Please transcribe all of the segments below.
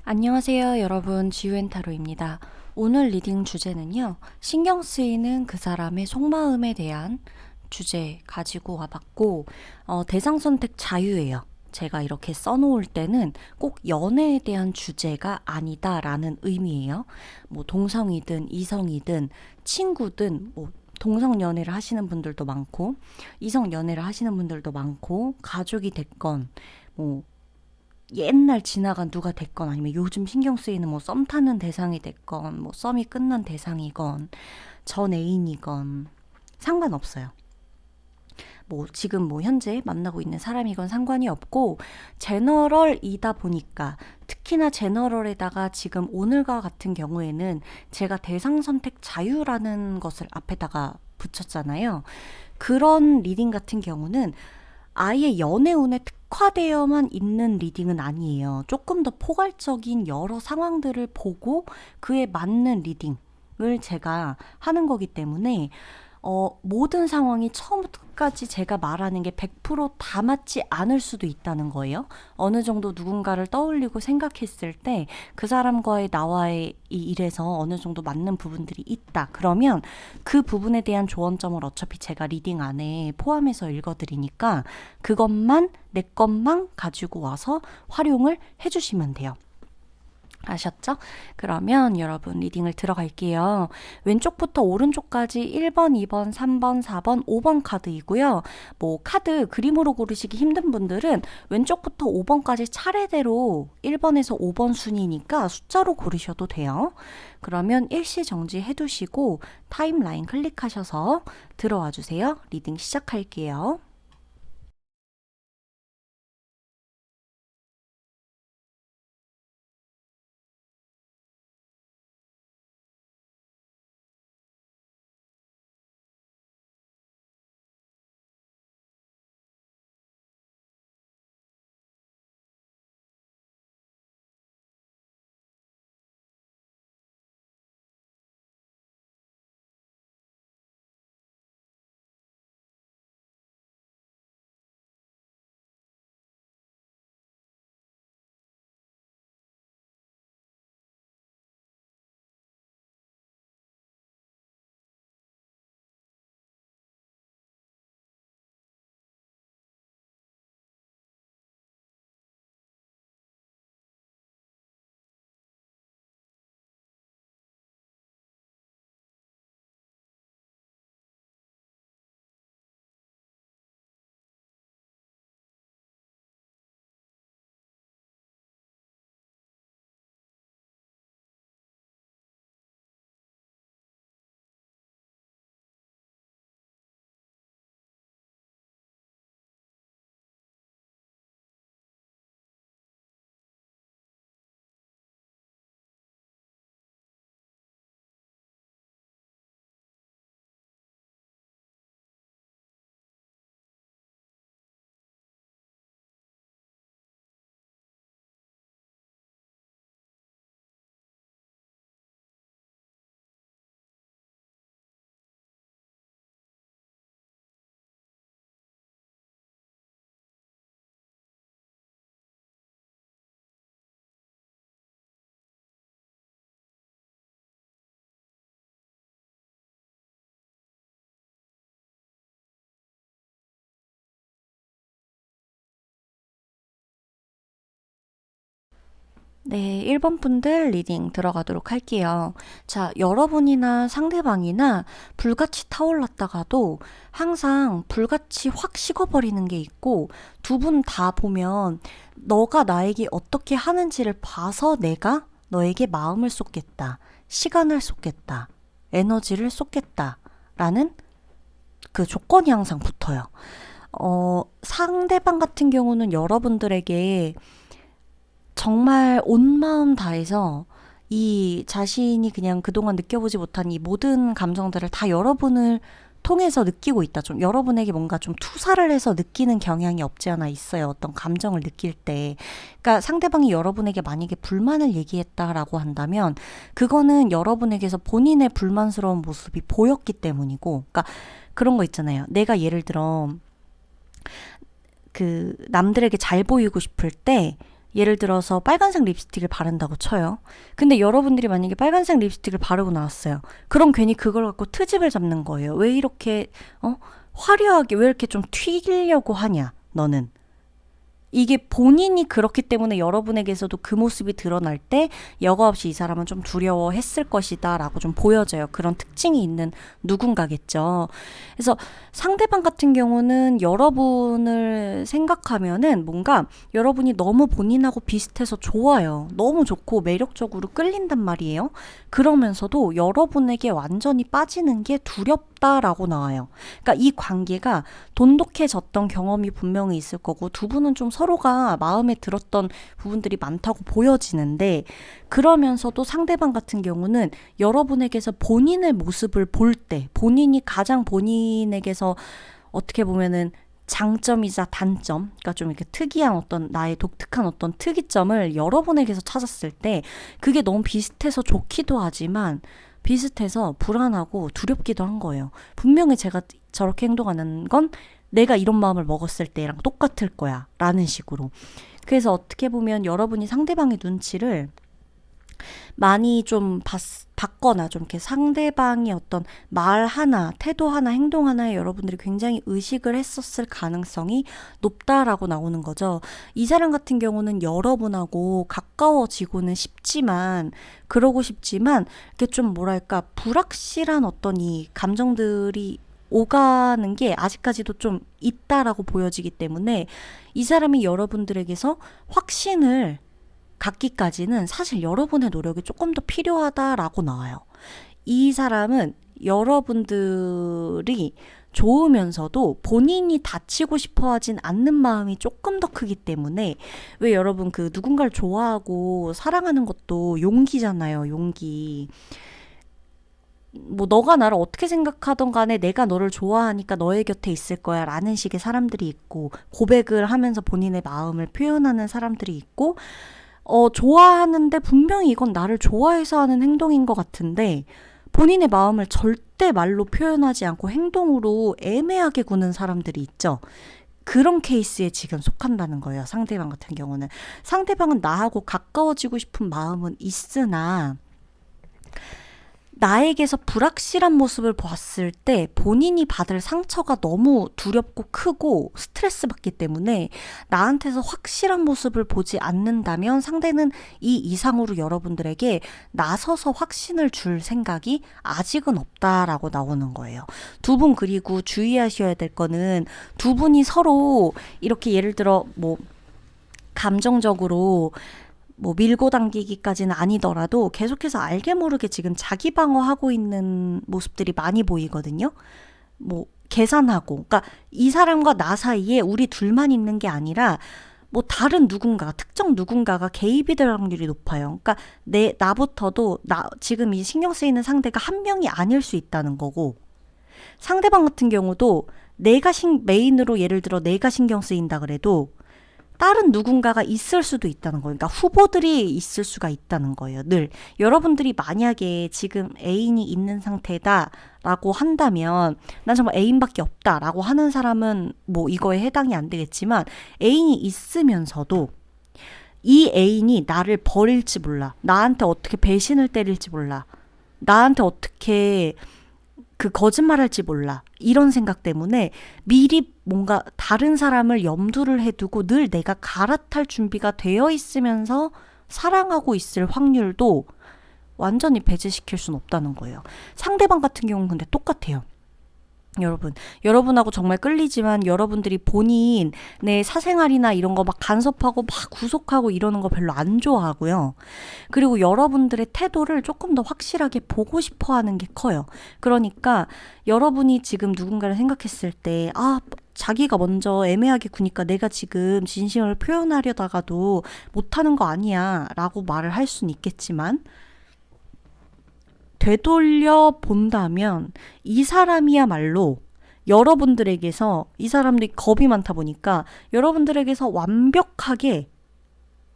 안녕하세요, 여러분. 지유앤타로입니다. 오늘 리딩 주제는요, 신경 쓰이는 그 사람의 속마음에 대한 주제 가지고 와봤고, 대상 선택 자유예요. 제가 이렇게 써놓을 때는 꼭 연애에 대한 주제가 아니다라는 의미예요. 뭐 동성이든 이성이든 친구든 뭐 동성 연애를 하시는 분들도 많고 이성 연애를 하시는 분들도 많고 가족이 됐건 뭐 옛날 지나간 누가 됐건 아니면 요즘 신경 쓰이는 뭐 썸 타는 대상이 됐건 뭐 썸이 끝난 대상이건 전 애인이건 상관없어요. 뭐 지금 뭐 현재 만나고 있는 사람이건 상관이 없고 제너럴이다 보니까 특히나 제너럴에다가 지금 오늘과 같은 경우에는 제가 대상 선택 자유라는 것을 앞에다가 붙였잖아요. 그런 리딩 같은 경우는 아예 연애운에 특화되어만 있는 리딩은 아니에요. 조금 더 포괄적인 여러 상황들을 보고 그에 맞는 리딩을 제가 하는 거기 때문에 모든 상황이 처음부터 끝까지 제가 말하는 게 100%다 맞지 않을 수도 있다는 거예요. 어느 정도 누군가를 떠올리고 생각했을 때 그 사람과의 나와의 이 일에서 어느 정도 맞는 부분들이 있다. 그러면 그 부분에 대한 조언점을 어차피 제가 리딩 안에 포함해서 읽어드리니까 그것만 내 것만 가지고 와서 활용을 해주시면 돼요. 아셨죠? 그러면 여러분 리딩을 들어갈게요. 왼쪽부터 오른쪽까지 1번, 2번, 3번, 4번, 5번 카드이고요. 뭐 카드 그림으로 고르시기 힘든 분들은 왼쪽부터 5번까지 차례대로 1번에서 5번 순이니까 숫자로 고르셔도 돼요. 그러면 일시정지 해두시고 타임라인 클릭하셔서 들어와 주세요. 리딩 시작할게요. 네, 1번 분들 리딩 들어가도록 할게요. 자, 여러분이나 상대방이나 불같이 타올랐다가도 항상 불같이 확 식어버리는 게 있고 두 분 다 보면 너가 나에게 어떻게 하는지를 봐서 내가 너에게 마음을 쏟겠다, 시간을 쏟겠다, 에너지를 쏟겠다 라는 그 조건이 항상 붙어요. 상대방 같은 경우는 여러분들에게 정말 온 마음 다해서 이 자신이 그냥 그동안 느껴보지 못한 이 모든 감정들을 다 여러분을 통해서 느끼고 있다. 좀 여러분에게 뭔가 좀 투사를 해서 느끼는 경향이 없지 않아 있어요. 어떤 감정을 느낄 때. 그러니까 상대방이 여러분에게 만약에 불만을 얘기했다라고 한다면 그거는 여러분에게서 본인의 불만스러운 모습이 보였기 때문이고, 그러니까 그런 거 있잖아요. 내가 예를 들어 그 남들에게 잘 보이고 싶을 때 예를 들어서 빨간색 립스틱을 바른다고 쳐요. 근데 여러분들이 만약에 빨간색 립스틱을 바르고 나왔어요. 그럼 괜히 그걸 갖고 트집을 잡는 거예요. 왜 이렇게 화려하게 왜 이렇게 좀 튀기려고 하냐 너는. 이게 본인이 그렇기 때문에 여러분에게서도 그 모습이 드러날 때 여과 없이 이 사람은 좀 두려워했을 것이다 라고 좀 보여져요. 그런 특징이 있는 누군가겠죠. 그래서 상대방 같은 경우는 여러분을 생각하면은 뭔가 여러분이 너무 본인하고 비슷해서 좋아요. 너무 좋고 매력적으로 끌린단 말이에요. 그러면서도 여러분에게 완전히 빠지는 게 두렵다라고 나와요. 그러니까 이 관계가 돈독해졌던 경험이 분명히 있을 거고 두 분은 좀 서로가 마음에 들었던 부분들이 많다고 보여지는데 그러면서도 상대방 같은 경우는 여러분에게서 본인의 모습을 볼 때 본인이 가장 본인에게서 어떻게 보면은 장점이자 단점, 그러니까 좀 이렇게 특이한 어떤 나의 독특한 어떤 특이점을 여러분에게서 찾았을 때 그게 너무 비슷해서 좋기도 하지만 비슷해서 불안하고 두렵기도 한 거예요. 분명히 제가 저렇게 행동하는 건 내가 이런 마음을 먹었을 때랑 똑같을 거야 라는 식으로. 그래서 어떻게 보면 여러분이 상대방의 눈치를 많이 좀 봤거나 좀 이렇게 상대방의 어떤 말 하나, 태도 하나, 행동 하나에 여러분들이 굉장히 의식을 했었을 가능성이 높다라고 나오는 거죠. 이 사람 같은 경우는 여러분하고 가까워지고는 싶지만 그러고 싶지만 이렇게 좀 뭐랄까 불확실한 어떤 이 감정들이 오가는 게 아직까지도 좀 있다라고 보여지기 때문에 이 사람이 여러분들에게서 확신을 갖기까지는 사실 여러분의 노력이 조금 더 필요하다라고 나와요. 이 사람은 여러분들이 좋으면서도 본인이 다치고 싶어 하진 않는 마음이 조금 더 크기 때문에 왜 여러분 그 누군가를 좋아하고 사랑하는 것도 용기잖아요. 용기. 뭐 너가 나를 어떻게 생각하던 간에 내가 너를 좋아하니까 너의 곁에 있을 거야 라는 식의 사람들이 있고 고백을 하면서 본인의 마음을 표현하는 사람들이 있고 좋아하는데 분명히 이건 나를 좋아해서 하는 행동인 것 같은데 본인의 마음을 절대 말로 표현하지 않고 행동으로 애매하게 구는 사람들이 있죠. 그런 케이스에 지금 속한다는 거예요. 상대방 같은 경우는. 상대방은 나하고 가까워지고 싶은 마음은 있으나 나에게서 불확실한 모습을 보았을 때 본인이 받을 상처가 너무 두렵고 크고 스트레스 받기 때문에 나한테서 확실한 모습을 보지 않는다면 상대는 이 이상으로 여러분들에게 나서서 확신을 줄 생각이 아직은 없다라고 나오는 거예요. 두 분 그리고 주의하셔야 될 거는 두 분이 서로 이렇게 예를 들어 뭐 감정적으로 뭐 밀고 당기기까지는 아니더라도 계속해서 알게 모르게 지금 자기 방어하고 있는 모습들이 많이 보이거든요. 뭐 계산하고, 그러니까 이 사람과 나 사이에 우리 둘만 있는 게 아니라 뭐 다른 누군가, 특정 누군가가 개입이 될 확률이 높아요. 그러니까 나부터도 지금 이 신경 쓰이는 상대가 한 명이 아닐 수 있다는 거고 상대방 같은 경우도 내가 메인으로 예를 들어 내가 신경 쓰인다 그래도 다른 누군가가 있을 수도 있다는 거예요. 그러니까 후보들이 있을 수가 있다는 거예요. 늘 여러분들이 만약에 지금 애인이 있는 상태다라고 한다면 난 정말 애인밖에 없다라고 하는 사람은 뭐 이거에 해당이 안 되겠지만 애인이 있으면서도 이 애인이 나를 버릴지 몰라. 나한테 어떻게 배신을 때릴지 몰라. 나한테 어떻게 그 거짓말할지 몰라. 이런 생각 때문에 미리 뭔가 다른 사람을 염두를 해두고 늘 내가 갈아탈 준비가 되어 있으면서 사랑하고 있을 확률도 완전히 배제시킬 수는 없다는 거예요. 상대방 같은 경우는 근데 똑같아요. 여러분하고 정말 끌리지만 여러분들이 본인의 사생활이나 이런 거 막 간섭하고 막 구속하고 이러는 거 별로 안 좋아하고요. 그리고 여러분들의 태도를 조금 더 확실하게 보고 싶어 하는 게 커요. 그러니까 여러분이 지금 누군가를 생각했을 때, 자기가 먼저 애매하게 구니까 내가 지금 진심을 표현하려다가도 못하는 거 아니야 라고 말을 할 수는 있겠지만 되돌려 본다면 이 사람이야말로 여러분들에게서 이 사람들이 겁이 많다 보니까 여러분들에게서 완벽하게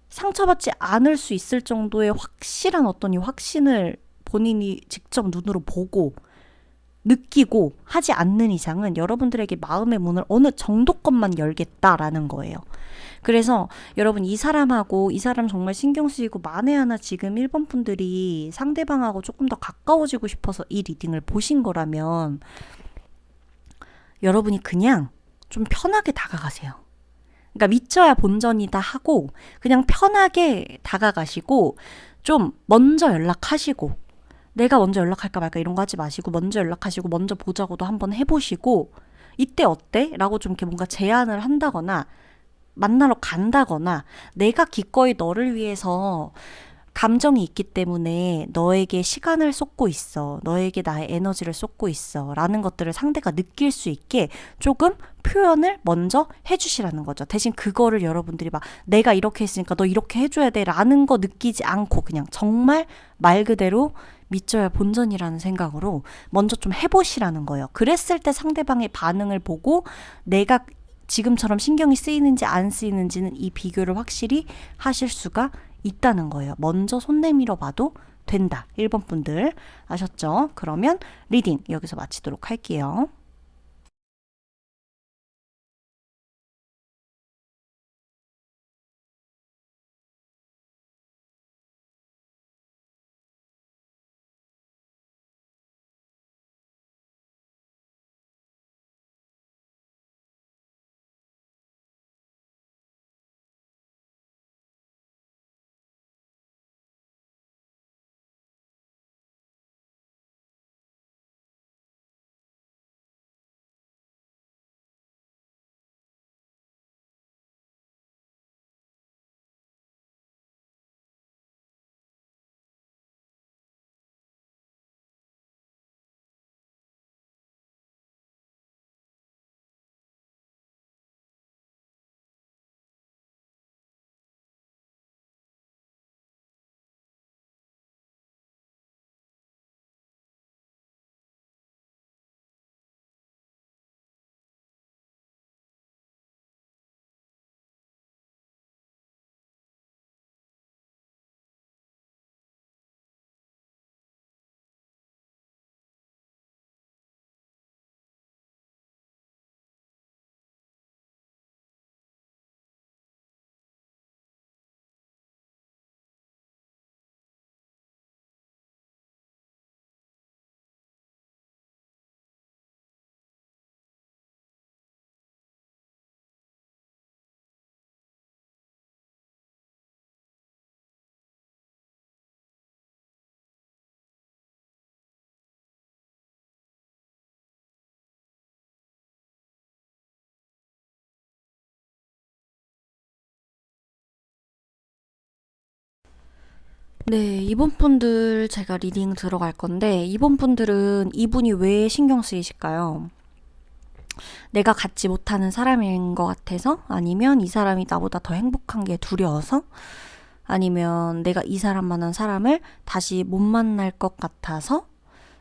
상처받지 않을 수 있을 정도의 확실한 어떤 이 확신을 본인이 직접 눈으로 보고 느끼고 하지 않는 이상은 여러분들에게 마음의 문을 어느 정도껏만 열겠다라는 거예요. 그래서 여러분 이 사람하고 이 사람 정말 신경 쓰이고 만에 하나 지금 1번 분들이 상대방하고 조금 더 가까워지고 싶어서 이 리딩을 보신 거라면 여러분이 그냥 좀 편하게 다가가세요. 그러니까 믿져야 본전이다 하고 그냥 편하게 다가가시고 좀 먼저 연락하시고 내가 먼저 연락할까 말까 이런 거 하지 마시고 먼저 연락하시고 먼저 보자고도 한번 해보시고 이때 어때? 라고 좀 이렇게 뭔가 제안을 한다거나 만나러 간다거나 내가 기꺼이 너를 위해서 감정이 있기 때문에 너에게 시간을 쏟고 있어. 너에게 나의 에너지를 쏟고 있어. 라는 것들을 상대가 느낄 수 있게 조금 표현을 먼저 해주시라는 거죠. 대신 그거를 여러분들이 막 내가 이렇게 했으니까 너 이렇게 해줘야 돼 라는 거 느끼지 않고 그냥 정말 말 그대로 믿져야 본전이라는 생각으로 먼저 좀 해보시라는 거예요. 그랬을 때 상대방의 반응을 보고 내가 지금처럼 신경이 쓰이는지 안 쓰이는지는 이 비교를 확실히 하실 수가 있다는 거예요. 먼저 손 내밀어 봐도 된다. 1번 분들 아셨죠? 그러면 리딩 여기서 마치도록 할게요. 네, 이번 분들 제가 리딩 들어갈 건데 이번 분들은 이분이 왜 신경 쓰이실까요? 내가 갖지 못하는 사람인 것 같아서? 아니면 이 사람이 나보다 더 행복한 게 두려워서? 아니면 내가 이 사람만한 사람을 다시 못 만날 것 같아서?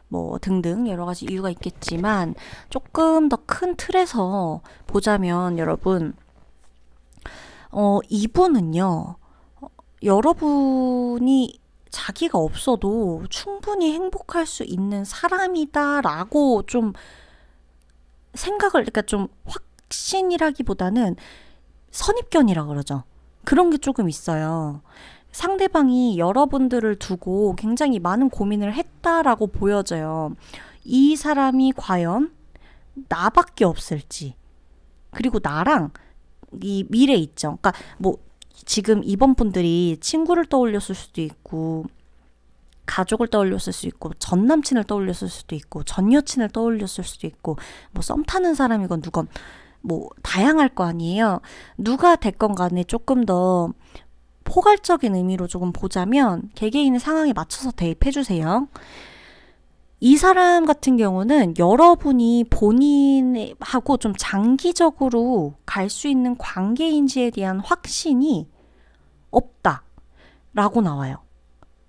뭐 등등 여러 가지 이유가 있겠지만 조금 더 큰 틀에서 보자면 여러분 이분은요 여러분이 자기가 없어도 충분히 행복할 수 있는 사람이다라고 좀 생각을 그러니까 좀 확신이라기보다는 선입견이라 그러죠. 그런 게 조금 있어요. 상대방이 여러분들을 두고 굉장히 많은 고민을 했다라고 보여져요. 이 사람이 과연 나밖에 없을지, 그리고 나랑 이 미래 있죠. 그러니까 뭐 지금 이번 분들이 친구를 떠올렸을 수도 있고 가족을 떠올렸을 수 있고 전 남친을 떠올렸을 수도 있고 전 여친을 떠올렸을 수도 있고 뭐 썸 타는 사람이건 누건 뭐 다양할 거 아니에요. 누가 됐건 간에 조금 더 포괄적인 의미로 조금 보자면 개개인의 상황에 맞춰서 대입해 주세요. 이 사람 같은 경우는 여러분이 본인하고 좀 장기적으로 갈 수 있는 관계인지에 대한 확신이 없다라고 나와요.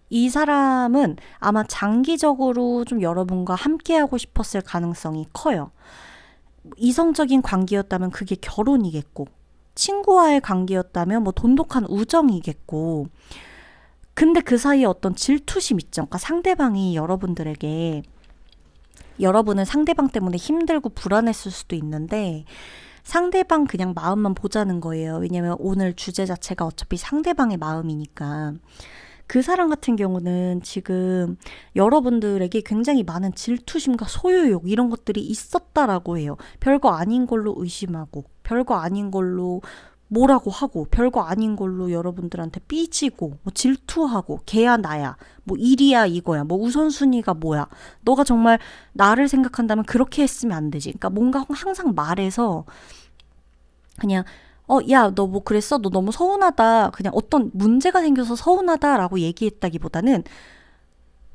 이 사람은 아마 장기적으로 좀 여러분과 함께하고 싶었을 가능성이 커요. 이성적인 관계였다면 그게 결혼이겠고, 친구와의 관계였다면 뭐 돈독한 우정이겠고, 근데 그 사이에 어떤 질투심 있죠. 그러니까 상대방이 여러분들에게 여러분은 상대방 때문에 힘들고 불안했을 수도 있는데 상대방 그냥 마음만 보자는 거예요. 왜냐면 오늘 주제 자체가 어차피 상대방의 마음이니까. 그 사람 같은 경우는 지금 여러분들에게 굉장히 많은 질투심과 소유욕 이런 것들이 있었다라고 해요. 별거 아닌 걸로 의심하고, 별거 아닌 걸로 뭐라고 하고, 별거 아닌 걸로 여러분들한테 삐지고, 뭐 질투하고, 걔야 나야, 뭐 일이야 이거야, 뭐 우선순위가 뭐야. 너가 정말 나를 생각한다면 그렇게 했으면 안 되지. 그러니까 뭔가 항상 말해서 그냥 야, 너 뭐 그랬어? 너 너무 서운하다. 그냥 어떤 문제가 생겨서 서운하다라고 얘기했다기보다는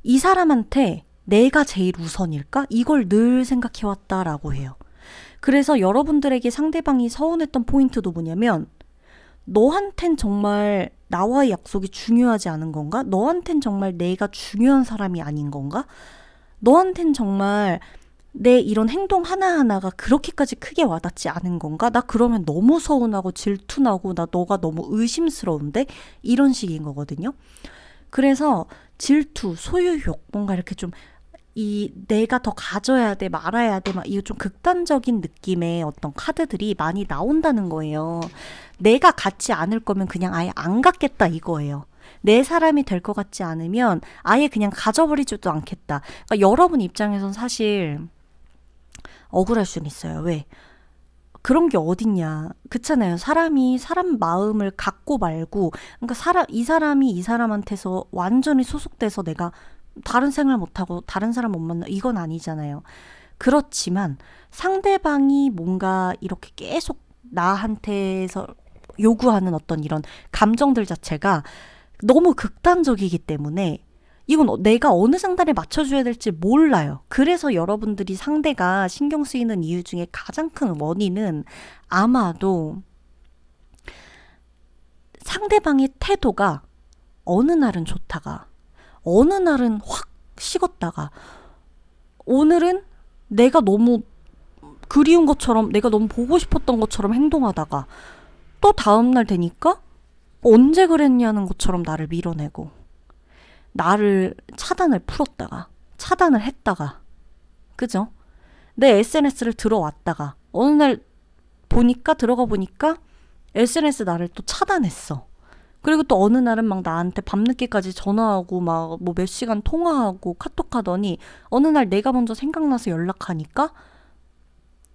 이 사람한테 내가 제일 우선일까? 이걸 늘 생각해왔다라고 해요. 그래서 여러분들에게 상대방이 서운했던 포인트도 뭐냐면 너한텐 정말 나와의 약속이 중요하지 않은 건가? 너한텐 정말 내가 중요한 사람이 아닌 건가? 너한텐 정말 내 이런 행동 하나하나가 그렇게까지 크게 와닿지 않은 건가? 나 그러면 너무 서운하고 질투나고 나 너가 너무 의심스러운데? 이런 식인 거거든요. 그래서 질투, 소유욕, 뭔가 이렇게 좀 내가 더 가져야 돼, 말아야 돼, 막 이거 좀 극단적인 느낌의 어떤 카드들이 많이 나온다는 거예요. 내가 갖지 않을 거면 그냥 아예 안 갖겠다 이거예요. 내 사람이 될 것 같지 않으면 아예 그냥 가져버리지도 않겠다. 그러니까 여러분 입장에선 사실 억울할 수는 있어요. 왜? 그런 게 어딨냐. 그렇잖아요. 사람이 사람 마음을 갖고 말고, 그러니까 이 사람이 이 사람한테서 완전히 소속돼서 내가 다른 생활 못하고 다른 사람 못 만나 이건 아니잖아요. 그렇지만 상대방이 뭔가 이렇게 계속 나한테서 요구하는 어떤 이런 감정들 자체가 너무 극단적이기 때문에 이건 내가 어느 장단에 맞춰줘야 될지 몰라요. 그래서 여러분들이 상대가 신경 쓰이는 이유 중에 가장 큰 원인은 아마도 상대방의 태도가 어느 날은 좋다가 어느 날은 확 식었다가 오늘은 내가 너무 그리운 것처럼 내가 너무 보고 싶었던 것처럼 행동하다가 또 다음날 되니까 언제 그랬냐는 것처럼 나를 밀어내고 나를 차단을 풀었다가 차단을 했다가 그죠? 내 SNS를 들어왔다가 어느 날 들어가 보니까 SNS 나를 또 차단했어. 그리고 또 어느 날은 막 나한테 밤늦게까지 전화하고 막 뭐 몇 시간 통화하고 카톡하더니 어느 날 내가 먼저 생각나서 연락하니까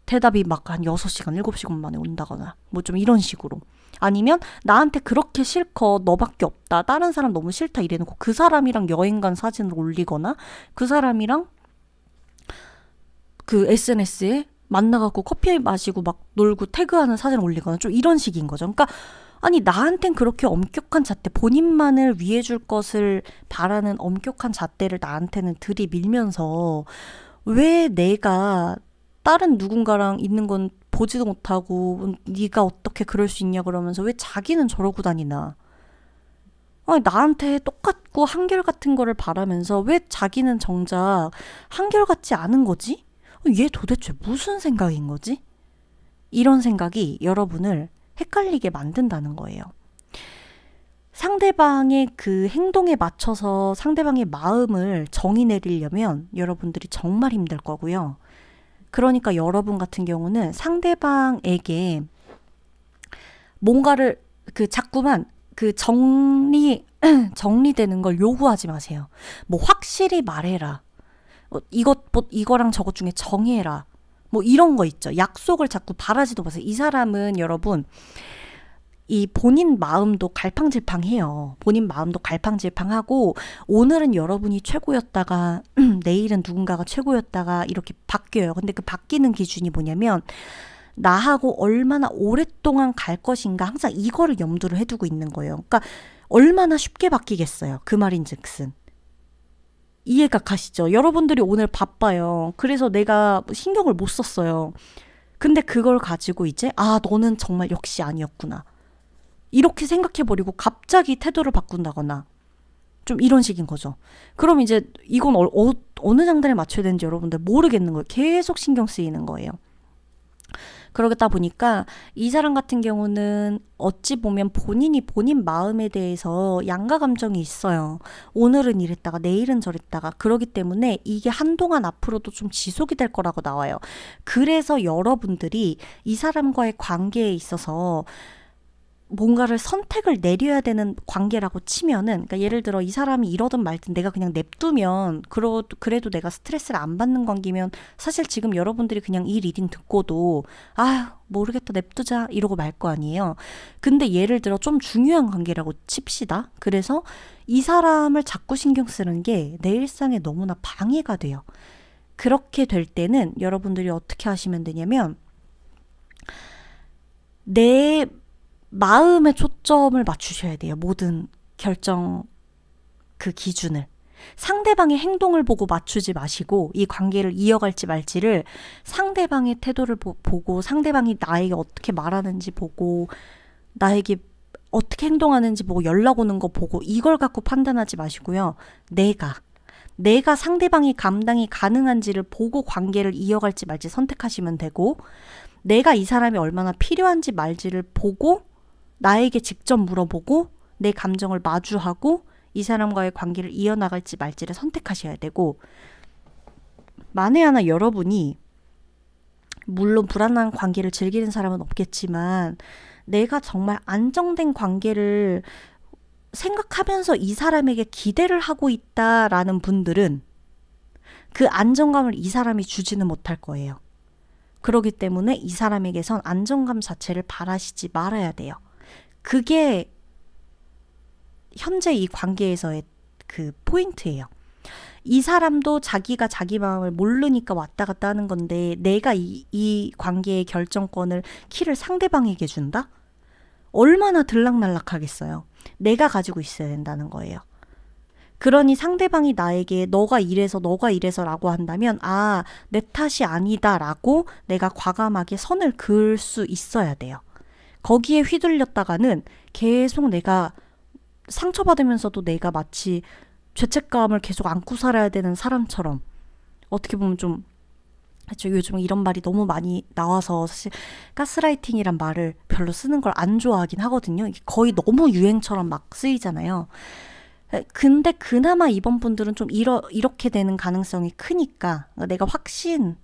대답이 막 한 6시간, 7시간 만에 온다거나 뭐 좀 이런 식으로. 아니면 나한테 그렇게 싫고 너밖에 없다. 다른 사람 너무 싫다 이래놓고 그 사람이랑 여행 간 사진을 올리거나 그 사람이랑 그 SNS에 만나갖고 커피 마시고 막 놀고 태그하는 사진을 올리거나 좀 이런 식인 거죠. 그러니까 아니 나한텐 그렇게 엄격한 잣대 본인만을 위해줄 것을 바라는 엄격한 잣대를 나한테는 들이밀면서 왜 내가 다른 누군가랑 있는 건 보지도 못하고 네가 어떻게 그럴 수 있냐 그러면서 왜 자기는 저러고 다니나. 아니 나한테 똑같고 한결같은 거를 바라면서 왜 자기는 정작 한결같지 않은 거지? 얘 도대체 무슨 생각인 거지? 이런 생각이 여러분을 헷갈리게 만든다는 거예요. 상대방의 그 행동에 맞춰서 상대방의 마음을 정의 내리려면 여러분들이 정말 힘들 거고요. 그러니까 여러분 같은 경우는 상대방에게 뭔가를 자꾸만 정리되는 걸 요구하지 마세요. 뭐 확실히 말해라. 이거랑 저것 중에 정해라. 뭐 이런 거 있죠. 약속을 자꾸 바라지도 마세요. 이 사람은 여러분 이 본인 마음도 갈팡질팡해요. 본인 마음도 갈팡질팡하고 오늘은 여러분이 최고였다가 내일은 누군가가 최고였다가 이렇게 바뀌어요. 근데 그 바뀌는 기준이 뭐냐면 나하고 얼마나 오랫동안 갈 것인가 항상 이거를 염두를 해두고 있는 거예요. 그러니까 얼마나 쉽게 바뀌겠어요. 그 말인즉슨. 이해가 가시죠? 여러분들이 오늘 바빠요. 그래서 내가 신경을 못 썼어요. 근데 그걸 가지고 이제 너는 정말 역시 아니었구나. 이렇게 생각해버리고 갑자기 태도를 바꾼다거나 좀 이런 식인 거죠. 그럼 이제 이건 어느 장단에 맞춰야 되는지 여러분들 모르겠는 거예요. 계속 신경 쓰이는 거예요. 그러다 보니까 이 사람 같은 경우는 어찌 보면 본인이 본인 마음에 대해서 양가 감정이 있어요. 오늘은 이랬다가 내일은 저랬다가 그러기 때문에 이게 한동안 앞으로도 좀 지속이 될 거라고 나와요. 그래서 여러분들이 이 사람과의 관계에 있어서 뭔가를 선택을 내려야 되는 관계라고 치면은, 그러니까 예를 들어 이 사람이 이러든 말든 내가 그냥 냅두면 그래도 내가 스트레스를 안 받는 관계면 사실 지금 여러분들이 그냥 이 리딩 듣고도 아 모르겠다 냅두자 이러고 말 거 아니에요. 근데 예를 들어 좀 중요한 관계라고 칩시다. 그래서 이 사람을 자꾸 신경 쓰는 게 내 일상에 너무나 방해가 돼요. 그렇게 될 때는 여러분들이 어떻게 하시면 되냐면 내 마음에 초점을 맞추셔야 돼요. 모든 결정 그 기준을. 상대방의 행동을 보고 맞추지 마시고 이 관계를 이어갈지 말지를 상대방의 태도를 보고 상대방이 나에게 어떻게 말하는지 보고 나에게 어떻게 행동하는지 보고 연락 오는 거 보고 이걸 갖고 판단하지 마시고요. 내가 상대방이 감당이 가능한지를 보고 관계를 이어갈지 말지 선택하시면 되고 내가 이 사람이 얼마나 필요한지 말지를 보고 나에게 직접 물어보고 내 감정을 마주하고 이 사람과의 관계를 이어나갈지 말지를 선택하셔야 되고 만에 하나 여러분이 물론 불안한 관계를 즐기는 사람은 없겠지만 내가 정말 안정된 관계를 생각하면서 이 사람에게 기대를 하고 있다라는 분들은 그 안정감을 이 사람이 주지는 못할 거예요. 그렇기 때문에 이 사람에게선 안정감 자체를 바라시지 말아야 돼요. 그게 현재 이 관계에서의 그 포인트예요. 이 사람도 자기가 자기 마음을 모르니까 왔다 갔다 하는 건데 내가 이 관계의 결정권을 키를 상대방에게 준다? 얼마나 들락날락하겠어요. 내가 가지고 있어야 된다는 거예요. 그러니 상대방이 나에게 너가 이래서 라고 한다면 아, 내 탓이 아니다 라고 내가 과감하게 선을 그을 수 있어야 돼요. 거기에 휘둘렸다가는 계속 내가 상처받으면서도 내가 마치 죄책감을 계속 안고 살아야 되는 사람처럼 어떻게 보면 좀 그렇죠. 요즘 이런 말이 너무 많이 나와서 사실 가스라이팅이란 말을 별로 쓰는 걸 안 좋아하긴 하거든요. 이게 거의 너무 유행처럼 막 쓰이잖아요. 근데 그나마 이번 분들은 좀 이렇게 되는 가능성이 크니까 내가 확신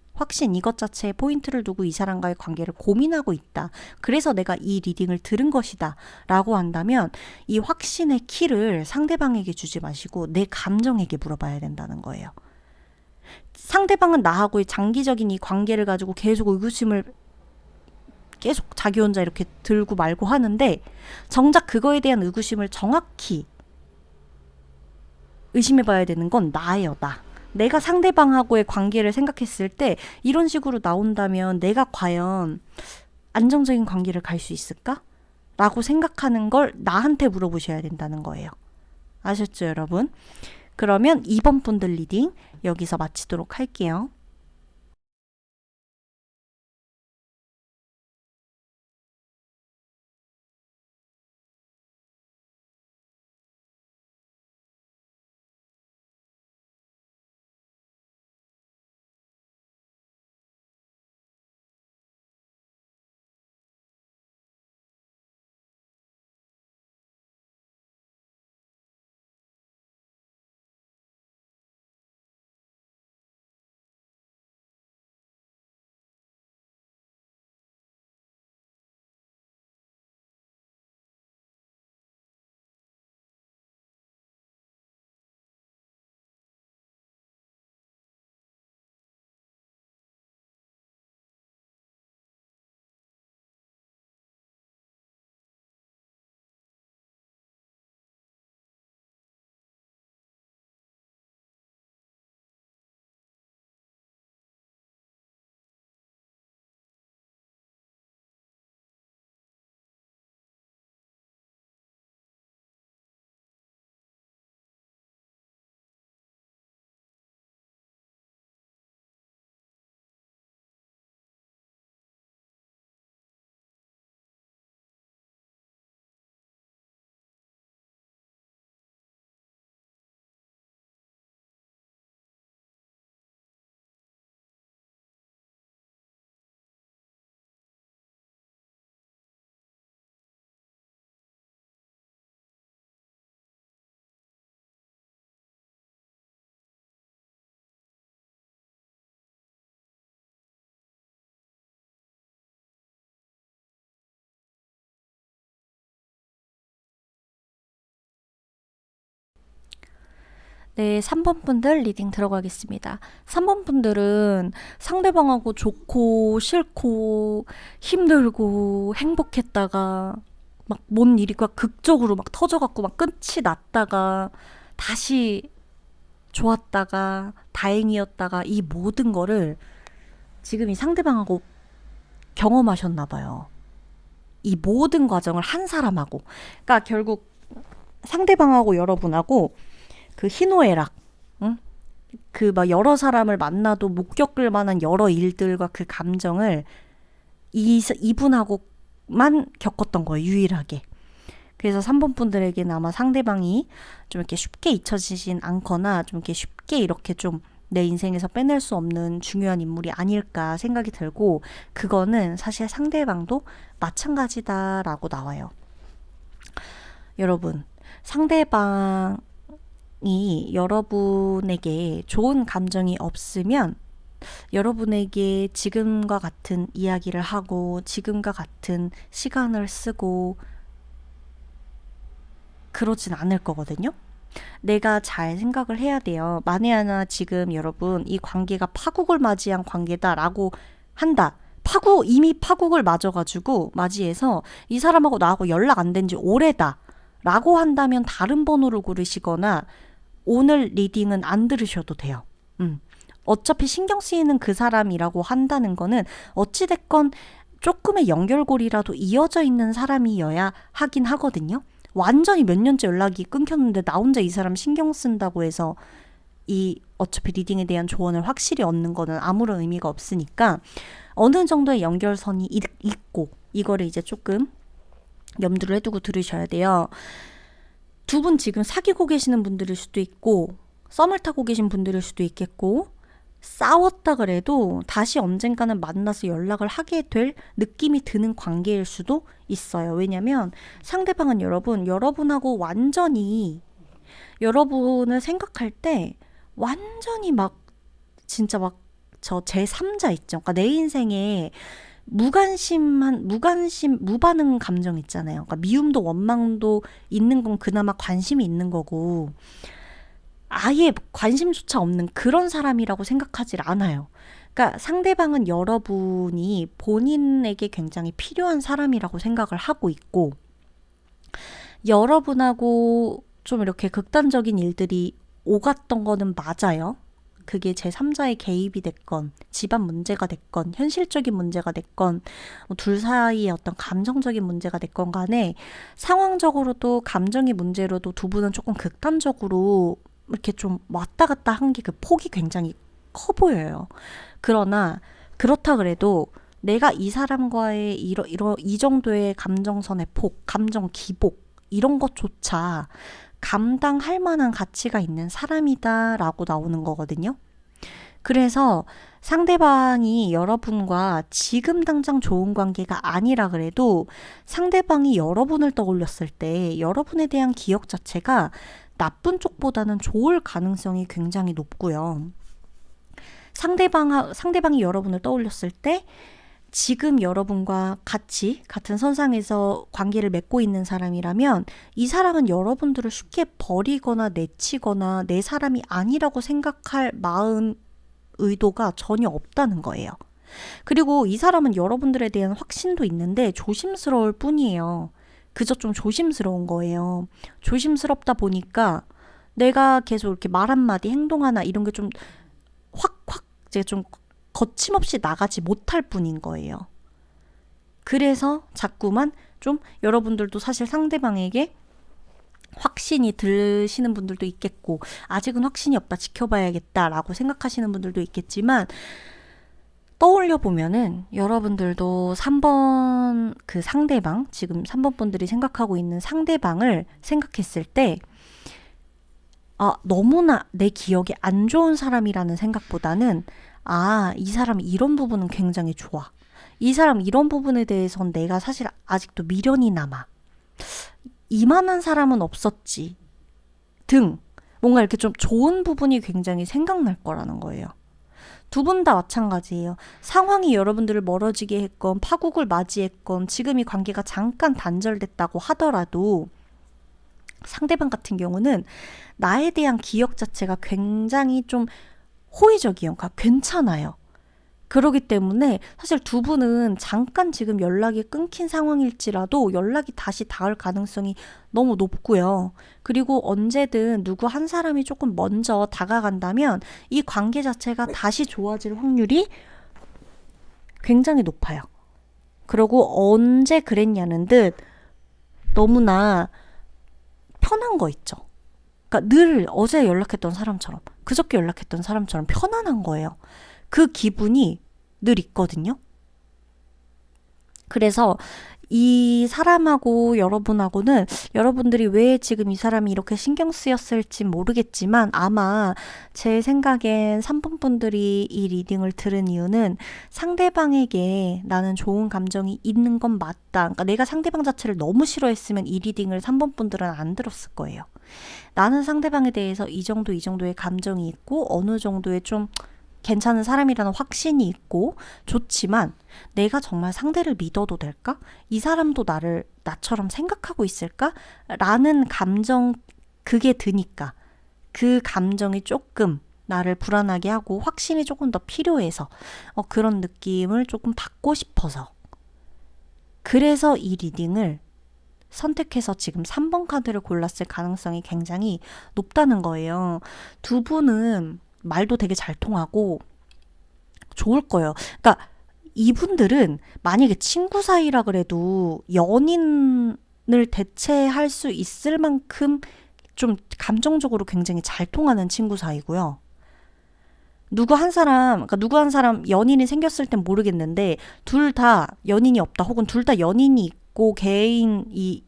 이것 자체에 포인트를 두고 이 사람과의 관계를 고민하고 있다. 그래서 내가 이 리딩을 들은 것이다. 라고 한다면 이 확신의 키를 상대방에게 주지 마시고 내 감정에게 물어봐야 된다는 거예요. 상대방은 나하고의 장기적인 이 관계를 가지고 계속 의구심을 계속 자기 혼자 이렇게 들고 말고 하는데 정작 그거에 대한 의구심을 정확히 의심해봐야 되는 건 나예요, 나. 내가 상대방하고의 관계를 생각했을 때 이런 식으로 나온다면 내가 과연 안정적인 관계를 갈 수 있을까? 라고 생각하는 걸 나한테 물어보셔야 된다는 거예요. 아셨죠, 여러분? 그러면 2번 분들 리딩 여기서 마치도록 할게요. 네, 3번 분들 리딩 들어가겠습니다. 3번 분들은 상대방하고 좋고 싫고 힘들고 행복했다가 막 뭔 일이 막 극적으로 막 터져갖고 막 끝이 났다가 다시 좋았다가 다행이었다가 이 모든 거를 지금 이 상대방하고 경험하셨나 봐요. 이 모든 과정을 한 사람하고. 그러니까 결국 상대방하고 여러분하고 그 희노애락, 응? 그 막 여러 사람을 만나도 못 겪을 만한 여러 일들과 그 감정을 이분하고만 겪었던 거예요, 유일하게. 그래서 3번 분들에게는 아마 상대방이 좀 이렇게 쉽게 잊혀지진 않거나 좀 이렇게 쉽게 이렇게 좀 내 인생에서 빼낼 수 없는 중요한 인물이 아닐까 생각이 들고, 그거는 사실 상대방도 마찬가지다라고 나와요. 여러분, 상대방이 여러분에게 좋은 감정이 없으면 여러분에게 지금과 같은 이야기를 하고 지금과 같은 시간을 쓰고 그러진 않을 거거든요. 내가 잘 생각을 해야 돼요. 만에 하나 지금 여러분 이 관계가 파국을 맞이한 관계다라고 한다. 이미 파국을 맞이해서 이 사람하고 나하고 연락 안 된 지 오래다 라고 한다면 다른 번호를 고르시거나 오늘 리딩은 안 들으셔도 돼요. 어차피 신경 쓰이는 그 사람이라고 한다는 거는 어찌됐건 조금의 연결고리라도 이어져 있는 사람이어야 하긴 하거든요. 완전히 몇 년째 연락이 끊겼는데 나 혼자 이 사람 신경 쓴다고 해서 이 어차피 리딩에 대한 조언을 확실히 얻는 거는 아무런 의미가 없으니까 어느 정도의 연결선이 있고 이거를 이제 조금 염두를 해두고 들으셔야 돼요. 두 분 지금 사귀고 계시는 분들일 수도 있고 썸을 타고 계신 분들일 수도 있겠고 싸웠다 그래도 다시 언젠가는 만나서 연락을 하게 될 느낌이 드는 관계일 수도 있어요. 왜냐면 상대방은 여러분하고 완전히 여러분을 생각할 때 완전히 막 진짜 막 저 제3자 있죠. 그러니까 내 인생에 무반응 감정 있잖아요. 그러니까 미움도 원망도 있는 건 그나마 관심이 있는 거고 아예 관심조차 없는 그런 사람이라고 생각하질 않아요. 그러니까 상대방은 여러분이 본인에게 굉장히 필요한 사람이라고 생각을 하고 있고 여러분하고 좀 이렇게 극단적인 일들이 오갔던 거는 맞아요. 그게 제3자의 개입이 됐건 집안 문제가 됐건 현실적인 문제가 됐건 둘 사이의 어떤 감정적인 문제가 됐건 간에 상황적으로도 감정의 문제로도 두 분은 조금 극단적으로 이렇게 좀 왔다 갔다 한 게 그 폭이 굉장히 커 보여요. 그러나 그렇다 그래도 내가 이 사람과의 이 정도의 감정선의 폭, 감정 기복 이런 것조차 감당할 만한 가치가 있는 사람이다라고 나오는 거거든요. 그래서 상대방이 여러분과 지금 당장 좋은 관계가 아니라 그래도 상대방이 여러분을 떠올렸을 때 여러분에 대한 기억 자체가 나쁜 쪽보다는 좋을 가능성이 굉장히 높고요. 상대방이 여러분을 떠올렸을 때 지금 여러분과 같은 선상에서 관계를 맺고 있는 사람이라면 이 사람은 여러분들을 쉽게 버리거나 내치거나 내 사람이 아니라고 생각할 마음, 의도가 전혀 없다는 거예요. 그리고 이 사람은 여러분들에 대한 확신도 있는데 조심스러울 뿐이에요. 그저 좀 조심스러운 거예요. 조심스럽다 보니까 내가 계속 이렇게 말 한마디 행동 하나 이런 게 좀 확 이제 좀 거침없이 나가지 못할 뿐인 거예요. 그래서 자꾸만 좀 여러분들도 사실 상대방에게 확신이 드시는 분들도 있겠고 아직은 확신이 없다 지켜봐야겠다라고 생각하시는 분들도 있겠지만 떠올려 보면은 여러분들도 3번 그 상대방 지금 3번 분들이 생각하고 있는 상대방을 생각했을 때 너무나 내 기억에 안 좋은 사람이라는 생각보다는 이 사람 이런 부분은 굉장히 좋아. 이 사람 이런 부분에 대해선 내가 사실 아직도 미련이 남아. 이만한 사람은 없었지. 등 뭔가 이렇게 좀 좋은 부분이 굉장히 생각날 거라는 거예요. 두 분 다 마찬가지예요. 상황이 여러분들을 멀어지게 했건 파국을 맞이했건 지금 이 관계가 잠깐 단절됐다고 하더라도 상대방 같은 경우는 나에 대한 기억 자체가 굉장히 좀 호의적이에요. 그러니까 괜찮아요. 그러기 때문에 사실 두 분은 잠깐 지금 연락이 끊긴 상황일지라도 연락이 다시 닿을 가능성이 너무 높고요. 그리고 언제든 누구 한 사람이 조금 먼저 다가간다면 이 관계 자체가 다시 좋아질 확률이 굉장히 높아요. 그리고 언제 그랬냐는 듯 너무나 편한 거 있죠. 그러니까 늘 어제 연락했던 사람처럼, 그저께 연락했던 사람처럼 편안한 거예요. 그 기분이 늘 있거든요. 그래서 이 사람하고 여러분하고는 여러분들이 왜 지금 이 사람이 이렇게 신경 쓰였을지 모르겠지만 아마 제 생각엔 3번 분들이 이 리딩을 들은 이유는 상대방에게 나는 좋은 감정이 있는 건 맞다. 그러니까 내가 상대방 자체를 너무 싫어했으면 이 리딩을 3번 분들은 안 들었을 거예요. 나는 상대방에 대해서 이 정도의 감정이 있고 어느 정도의 좀 괜찮은 사람이라는 확신이 있고 좋지만 내가 정말 상대를 믿어도 될까? 이 사람도 나를 나처럼 생각하고 있을까? 라는 감정, 그게 드니까 그 감정이 조금 나를 불안하게 하고 확신이 조금 더 필요해서 그런 느낌을 조금 받고 싶어서 그래서 이 리딩을 선택해서 지금 3번 카드를 골랐을 가능성이 굉장히 높다는 거예요. 두 분은 말도 되게 잘 통하고 좋을 거예요. 그러니까 이분들은 만약에 친구 사이라 그래도 연인을 대체할 수 있을 만큼 좀 감정적으로 굉장히 잘 통하는 친구 사이고요. 누구 한 사람 연인이 생겼을 땐 모르겠는데 둘 다 연인이 없다 혹은 둘 다 연인이 있고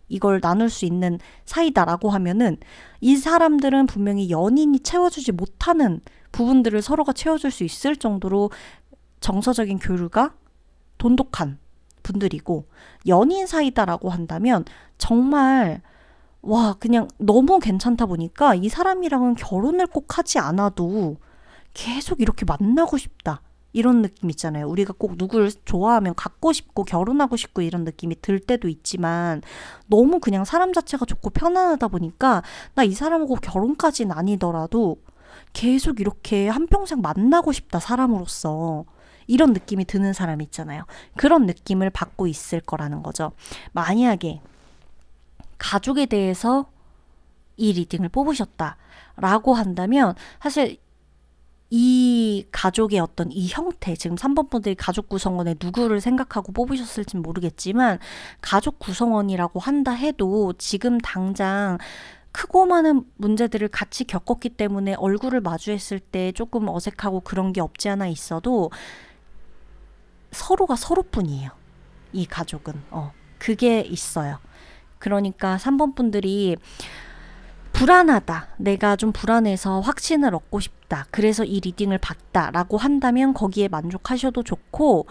이걸 나눌 수 있는 사이다라고 하면은 이 사람들은 분명히 연인이 채워주지 못하는 부분들을 서로가 채워줄 수 있을 정도로 정서적인 교류가 돈독한 분들이고 연인 사이다라고 한다면 정말 그냥 너무 괜찮다 보니까 이 사람이랑은 결혼을 꼭 하지 않아도 계속 이렇게 만나고 싶다. 이런 느낌 있잖아요. 우리가 꼭 누구를 좋아하면 갖고 싶고 결혼하고 싶고 이런 느낌이 들 때도 있지만 너무 그냥 사람 자체가 좋고 편안하다 보니까 나 이 사람하고 결혼까지는 아니더라도 계속 이렇게 한평생 만나고 싶다, 사람으로서. 이런 느낌이 드는 사람 있잖아요. 그런 느낌을 받고 있을 거라는 거죠. 만약에 가족에 대해서 이 리딩을 뽑으셨다라고 한다면 사실 이 가족의 어떤 이 형태, 지금 3번 분들이 가족 구성원에 누구를 생각하고 뽑으셨을지 모르겠지만 가족 구성원이라고 한다 해도 지금 당장 크고 많은 문제들을 같이 겪었기 때문에 얼굴을 마주했을 때 조금 어색하고 그런 게 없지 않아 있어도 서로가 서로뿐이에요. 이 가족은. 그게 있어요. 그러니까 3번 분들이 불안하다. 내가 좀 불안해서 확신을 얻고 싶다. 그래서 이 리딩을 봤다라고 한다면 거기에 만족하셔도 좋고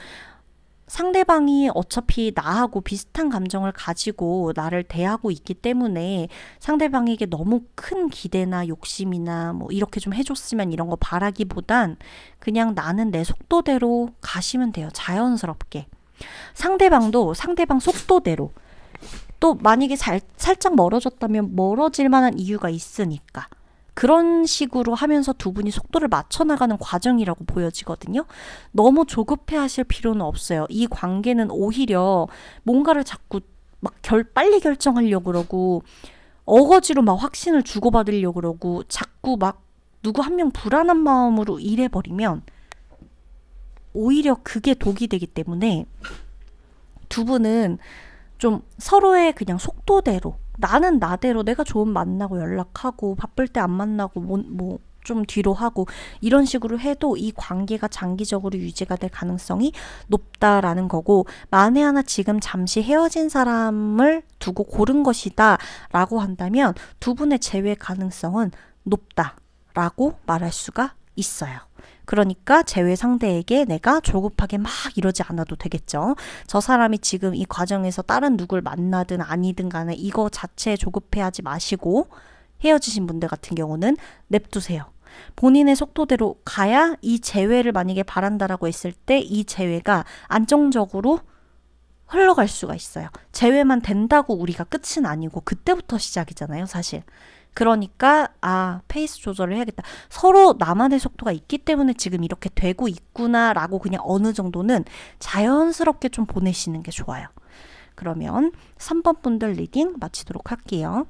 상대방이 어차피 나하고 비슷한 감정을 가지고 나를 대하고 있기 때문에 상대방에게 너무 큰 기대나 욕심이나 뭐 이렇게 좀 해줬으면 이런 거 바라기보단 그냥 나는 내 속도대로 가시면 돼요. 자연스럽게. 상대방도 상대방 속도대로. 또 만약에 살짝 멀어졌다면 멀어질 만한 이유가 있으니까. 그런 식으로 하면서 두 분이 속도를 맞춰 나가는 과정이라고 보여지거든요. 너무 조급해 하실 필요는 없어요. 이 관계는 오히려 뭔가를 자꾸 막 빨리 결정하려고 그러고 어거지로 막 확신을 주고받으려고 그러고 자꾸 막 누구 한 명 불안한 마음으로 일해버리면 오히려 그게 독이 되기 때문에 두 분은 좀 서로의 그냥 속도대로 나는 나대로 내가 좋으면 만나고 연락하고 바쁠 때 안 만나고 뭐 좀 뒤로 하고 이런 식으로 해도 이 관계가 장기적으로 유지가 될 가능성이 높다라는 거고 만에 하나 지금 잠시 헤어진 사람을 두고 고른 것이다 라고 한다면 두 분의 재회 가능성은 높다라고 말할 수가 있어요. 그러니까 재회 상대에게 내가 조급하게 막 이러지 않아도 되겠죠. 저 사람이 지금 이 과정에서 다른 누굴 만나든 아니든 간에 이거 자체에 조급해하지 마시고 헤어지신 분들 같은 경우는 냅두세요. 본인의 속도대로 가야 이 재회를 만약에 바란다라고 했을 때 이 재회가 안정적으로 흘러갈 수가 있어요. 제외만 된다고 우리가 끝은 아니고 그때부터 시작이잖아요, 사실. 그러니까 페이스 조절을 해야겠다. 서로 나만의 속도가 있기 때문에 지금 이렇게 되고 있구나라고 그냥 어느 정도는 자연스럽게 좀 보내시는 게 좋아요. 그러면 3번 분들 리딩 마치도록 할게요.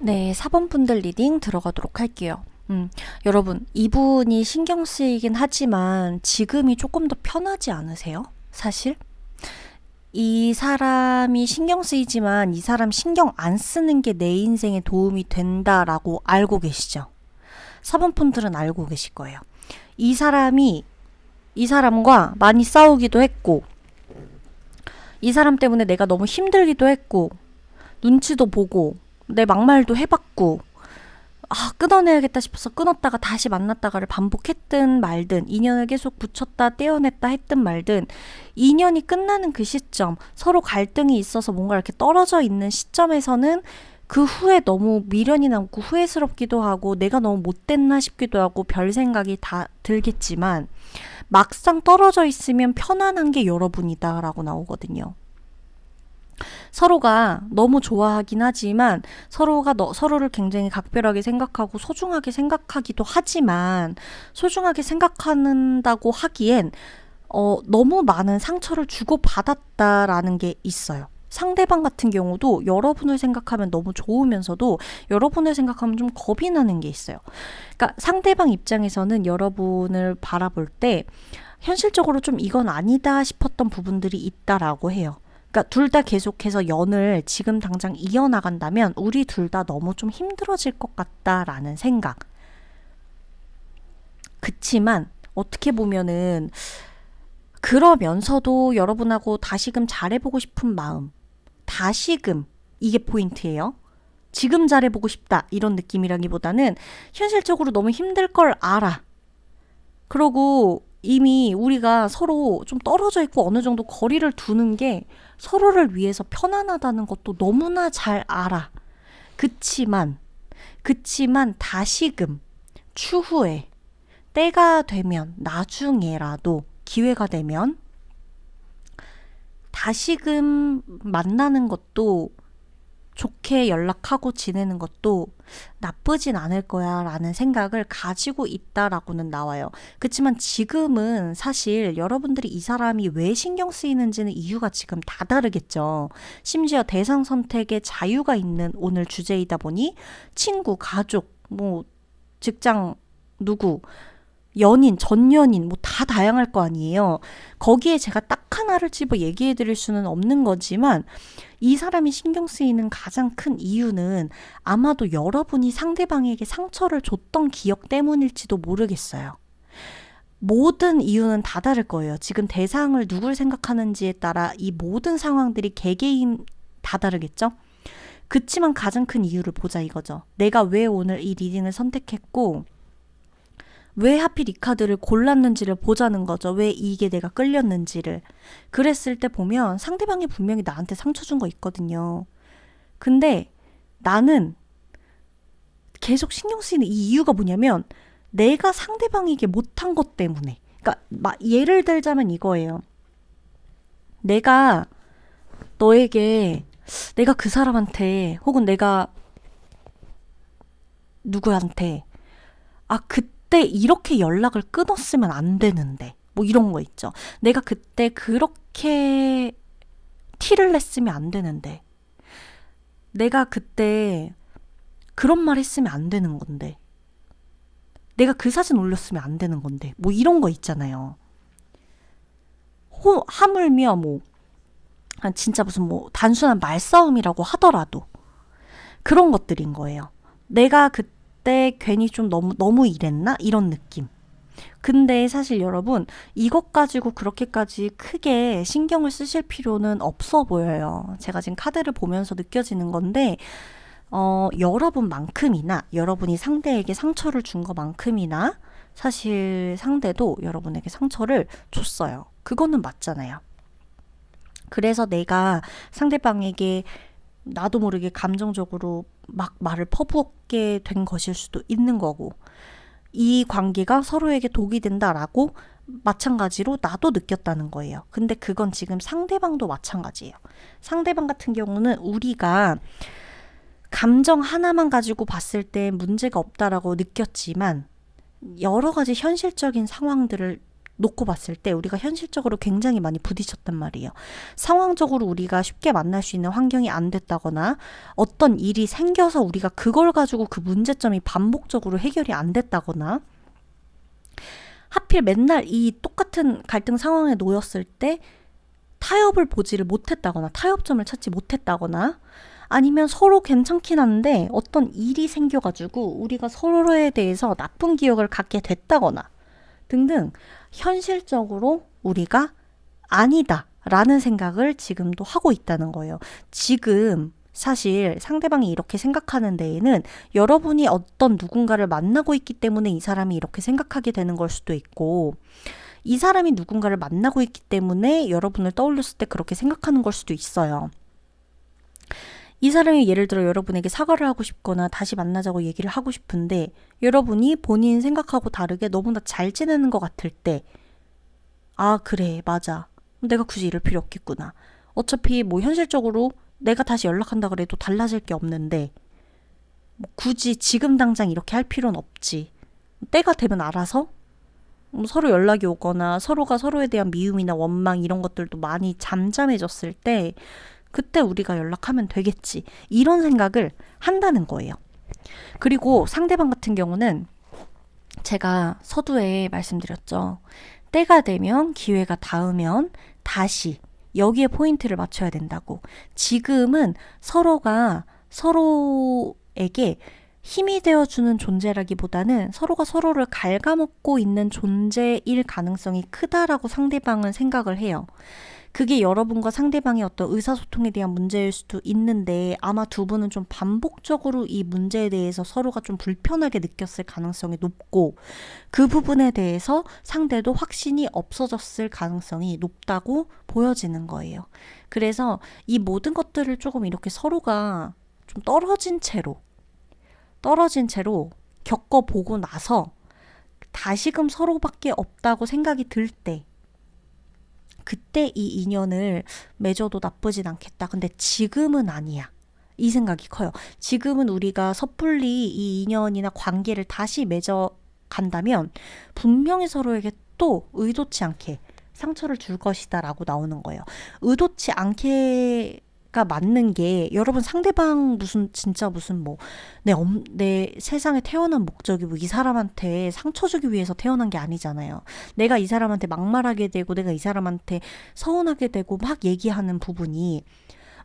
네, 4번 분들 리딩 들어가도록 할게요. 여러분, 이분이 신경 쓰이긴 하지만 지금이 조금 더 편하지 않으세요? 사실? 이 사람이 신경 쓰이지만 이 사람 신경 안 쓰는 게 내 인생에 도움이 된다라고 알고 계시죠? 4번 분들은 알고 계실 거예요. 이 사람이 이 사람과 많이 싸우기도 했고, 이 사람 때문에 내가 너무 힘들기도 했고, 눈치도 보고, 내 막말도 해봤고, 끊어내야겠다 싶어서 끊었다가 다시 만났다가를 반복했든 말든, 인연을 계속 붙였다 떼어냈다 했든 말든, 인연이 끝나는 그 시점, 서로 갈등이 있어서 뭔가 이렇게 떨어져 있는 시점에서는 그 후에 너무 미련이 남고 후회스럽기도 하고 내가 너무 못됐나 싶기도 하고 별 생각이 다 들겠지만 막상 떨어져 있으면 편안한 게 여러분이다 라고 나오거든요. 서로가 너무 좋아하긴 하지만 서로가 서로를 굉장히 각별하게 생각하고 소중하게 생각하기도 하지만 소중하게 생각한다고 하기엔 너무 많은 상처를 주고받았다라는 게 있어요. 상대방 같은 경우도 여러분을 생각하면 너무 좋으면서도 여러분을 생각하면 좀 겁이 나는 게 있어요. 그러니까 상대방 입장에서는 여러분을 바라볼 때 현실적으로 좀 이건 아니다 싶었던 부분들이 있다라고 해요. 그러니까 둘 다 계속해서 연을 지금 당장 이어나간다면 우리 둘 다 너무 좀 힘들어질 것 같다라는 생각. 그치만 어떻게 보면은 그러면서도 여러분하고 다시금 잘해보고 싶은 마음, 다시금 이게 포인트예요. 지금 잘해보고 싶다 이런 느낌이라기보다는 현실적으로 너무 힘들 걸 알아. 그러고 이미 우리가 서로 좀 떨어져 있고 어느 정도 거리를 두는 게 서로를 위해서 편안하다는 것도 너무나 잘 알아. 그치만 다시금 추후에 때가 되면 나중에라도 기회가 되면 다시금 만나는 것도 좋게 연락하고 지내는 것도 나쁘진 않을 거야 라는 생각을 가지고 있다라고는 나와요. 그렇지만 지금은 사실 여러분들이 이 사람이 왜 신경 쓰이는지는 이유가 지금 다 다르겠죠. 심지어 대상 선택의 자유가 있는 오늘 주제이다 보니 친구, 가족, 직장, 누구 연인, 전 연인 다 다양할 거 아니에요. 거기에 제가 딱 하나를 집어 얘기해 드릴 수는 없는 거지만 이 사람이 신경 쓰이는 가장 큰 이유는 아마도 여러분이 상대방에게 상처를 줬던 기억 때문일지도 모르겠어요. 모든 이유는 다 다를 거예요. 지금 대상을 누굴 생각하는지에 따라 이 모든 상황들이 개개인 다 다르겠죠? 그치만 가장 큰 이유를 보자 이거죠. 내가 왜 오늘 이 리딩을 선택했고 왜 하필 이 카드를 골랐는지를 보자는 거죠. 왜 이게 내가 끌렸는지를. 그랬을 때 보면 상대방이 분명히 나한테 상처 준 거 있거든요. 근데 나는 계속 신경 쓰이는 이 이유가 뭐냐면 내가 상대방에게 못한 것 때문에. 그러니까 예를 들자면 이거예요. 내가 그 사람한테 혹은 내가 누구한테 그때 이렇게 연락을 끊었으면 안 되는데 이런 거 있죠. 내가 그때 그렇게 티를 냈으면 안 되는데 내가 그때 그런 말 했으면 안 되는 건데 내가 그 사진 올렸으면 안 되는 건데 이런 거 있잖아요. 하물며 진짜 무슨 단순한 말싸움이라고 하더라도 그런 것들인 거예요. 내가 그때 괜히 좀 너무 이랬나? 이런 느낌. 근데 사실 여러분 이것 가지고 그렇게까지 크게 신경을 쓰실 필요는 없어 보여요. 제가 지금 카드를 보면서 느껴지는 건데 여러분만큼이나 여러분이 상대에게 상처를 준 것만큼이나 사실 상대도 여러분에게 상처를 줬어요. 그거는 맞잖아요. 그래서 내가 상대방에게 나도 모르게 감정적으로 막 말을 퍼붓게 된 것일 수도 있는 거고 이 관계가 서로에게 독이 된다라고 마찬가지로 나도 느꼈다는 거예요. 근데 그건 지금 상대방도 마찬가지예요. 상대방 같은 경우는 우리가 감정 하나만 가지고 봤을 때 문제가 없다라고 느꼈지만 여러 가지 현실적인 상황들을 놓고 봤을 때 우리가 현실적으로 굉장히 많이 부딪혔단 말이에요. 상황적으로 우리가 쉽게 만날 수 있는 환경이 안 됐다거나 어떤 일이 생겨서 우리가 그걸 가지고 그 문제점이 반복적으로 해결이 안 됐다거나 하필 맨날 이 똑같은 갈등 상황에 놓였을 때 타협을 보지를 못했다거나 타협점을 찾지 못했다거나 아니면 서로 괜찮긴 한데 어떤 일이 생겨가지고 우리가 서로에 대해서 나쁜 기억을 갖게 됐다거나 등등 현실적으로 우리가 아니다 라는 생각을 지금도 하고 있다는 거예요. 지금 사실 상대방이 이렇게 생각하는 데에는 여러분이 어떤 누군가를 만나고 있기 때문에 이 사람이 이렇게 생각하게 되는 걸 수도 있고 이 사람이 누군가를 만나고 있기 때문에 여러분을 떠올렸을 때 그렇게 생각하는 걸 수도 있어요. 이 사람이 예를 들어 여러분에게 사과를 하고 싶거나 다시 만나자고 얘기를 하고 싶은데 여러분이 본인 생각하고 다르게 너무나 잘 지내는 것 같을 때 아, 그래, 맞아. 내가 굳이 이럴 필요 없겠구나. 어차피 뭐 현실적으로 내가 다시 연락한다 그래도 달라질 게 없는데 뭐 굳이 지금 당장 이렇게 할 필요는 없지. 때가 되면 알아서 서로 연락이 오거나 서로가 서로에 대한 미움이나 원망 이런 것들도 많이 잠잠해졌을 때 그때 우리가 연락하면 되겠지. 이런 생각을 한다는 거예요. 그리고 상대방 같은 경우는 제가 서두에 말씀드렸죠. 때가 되면 기회가 닿으면 다시 여기에 포인트를 맞춰야 된다고. 지금은 서로가 서로에게 힘이 되어주는 존재라기보다는 서로가 서로를 갉아먹고 있는 존재일 가능성이 크다라고 상대방은 생각을 해요. 그게 여러분과 상대방의 어떤 의사소통에 대한 문제일 수도 있는데 아마 두 분은 좀 반복적으로 이 문제에 대해서 서로가 좀 불편하게 느꼈을 가능성이 높고 그 부분에 대해서 상대도 확신이 없어졌을 가능성이 높다고 보여지는 거예요. 그래서 이 모든 것들을 조금 이렇게 서로가 좀 떨어진 채로 겪어보고 나서 다시금 서로밖에 없다고 생각이 들 때 그때 이 인연을 맺어도 나쁘진 않겠다. 근데 지금은 아니야. 이 생각이 커요. 지금은 우리가 섣불리 이 인연이나 관계를 다시 맺어 간다면 분명히 서로에게 또 의도치 않게 상처를 줄 것이다 라고 나오는 거예요. 의도치 않게가 맞는 게 여러분 상대방 진짜 무슨 뭐 내 세상에 태어난 목적이 뭐 이 사람한테 상처 주기 위해서 태어난 게 아니잖아요. 내가 이 사람한테 막말하게 되고 내가 이 사람한테 서운하게 되고 막 얘기하는 부분이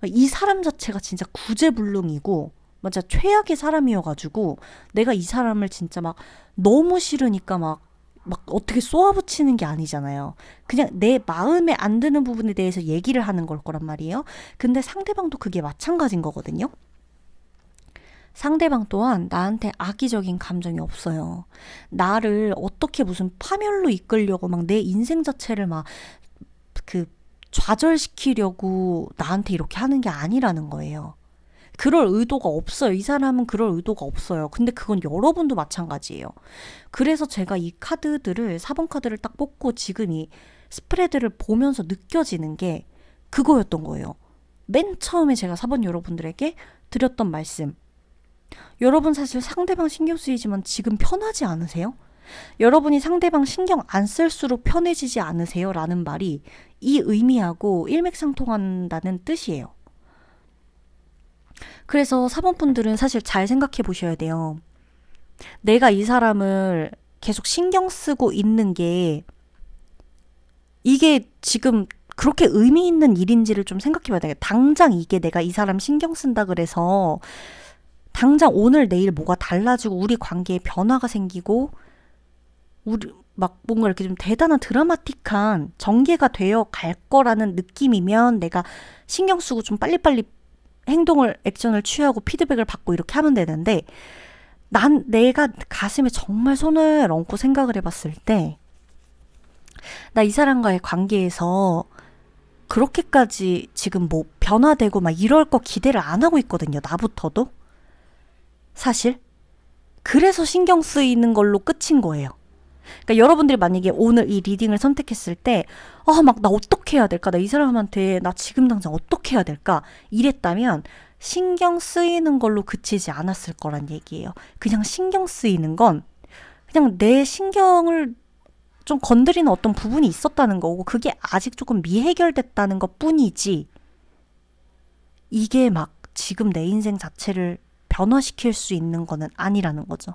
이 사람 자체가 진짜 구제불능이고 진짜 최악의 사람이어가지고 내가 이 사람을 진짜 막 너무 싫으니까 막 어떻게 쏘아붙이는 게 아니잖아요. 그냥 내 마음에 안 드는 부분에 대해서 얘기를 하는 걸 거란 말이에요. 근데 상대방도 그게 마찬가지인 거거든요. 상대방 또한 나한테 악의적인 감정이 없어요. 나를 어떻게 무슨 파멸로 이끌려고 막 내 인생 자체를 막 좌절시키려고 나한테 이렇게 하는 게 아니라는 거예요. 그럴 의도가 없어요. 이 사람은 그럴 의도가 없어요. 근데 그건 여러분도 마찬가지예요. 그래서 제가 이 카드들을 4번 카드를 딱 뽑고 지금 이 스프레드를 보면서 느껴지는 게 그거였던 거예요. 맨 처음에 제가 4번 여러분들에게 드렸던 말씀. 여러분 사실 상대방 신경 쓰이지만 지금 편하지 않으세요? 여러분이 상대방 신경 안 쓸수록 편해지지 않으세요? 라는 말이 이 의미하고 일맥상통한다는 뜻이에요. 그래서 4번 분들은 사실 잘 생각해 보셔야 돼요. 내가 이 사람을 계속 신경 쓰고 있는 게 이게 지금 그렇게 의미 있는 일인지를 좀 생각해 봐야 돼요. 당장 이게 내가 이 사람 신경 쓴다 그래서 당장 오늘 내일 뭐가 달라지고 우리 관계에 변화가 생기고 우리 막 뭔가 이렇게 좀 대단한 드라마틱한 전개가 되어 갈 거라는 느낌이면 내가 신경 쓰고 좀 빨리빨리 액션을 취하고 피드백을 받고 이렇게 하면 되는데 내가 가슴에 정말 손을 얹고 생각을 해봤을 때 나 이 사람과의 관계에서 그렇게까지 지금 뭐 변화되고 막 이럴 거 기대를 안 하고 있거든요. 나부터도. 사실. 그래서 신경 쓰이는 걸로 끝인 거예요. 그러니까 여러분들이 만약에 오늘 이 리딩을 선택했을 때 막 나 어떻게 해야 될까? 나 이 사람한테 나 지금 당장 어떻게 해야 될까? 이랬다면 신경 쓰이는 걸로 그치지 않았을 거란 얘기예요. 그냥 신경 쓰이는 건 그냥 내 신경을 좀 건드리는 어떤 부분이 있었다는 거고, 그게 아직 조금 미해결됐다는 것 뿐이지, 이게 막 지금 내 인생 자체를 변화시킬 수 있는 거는 아니라는 거죠.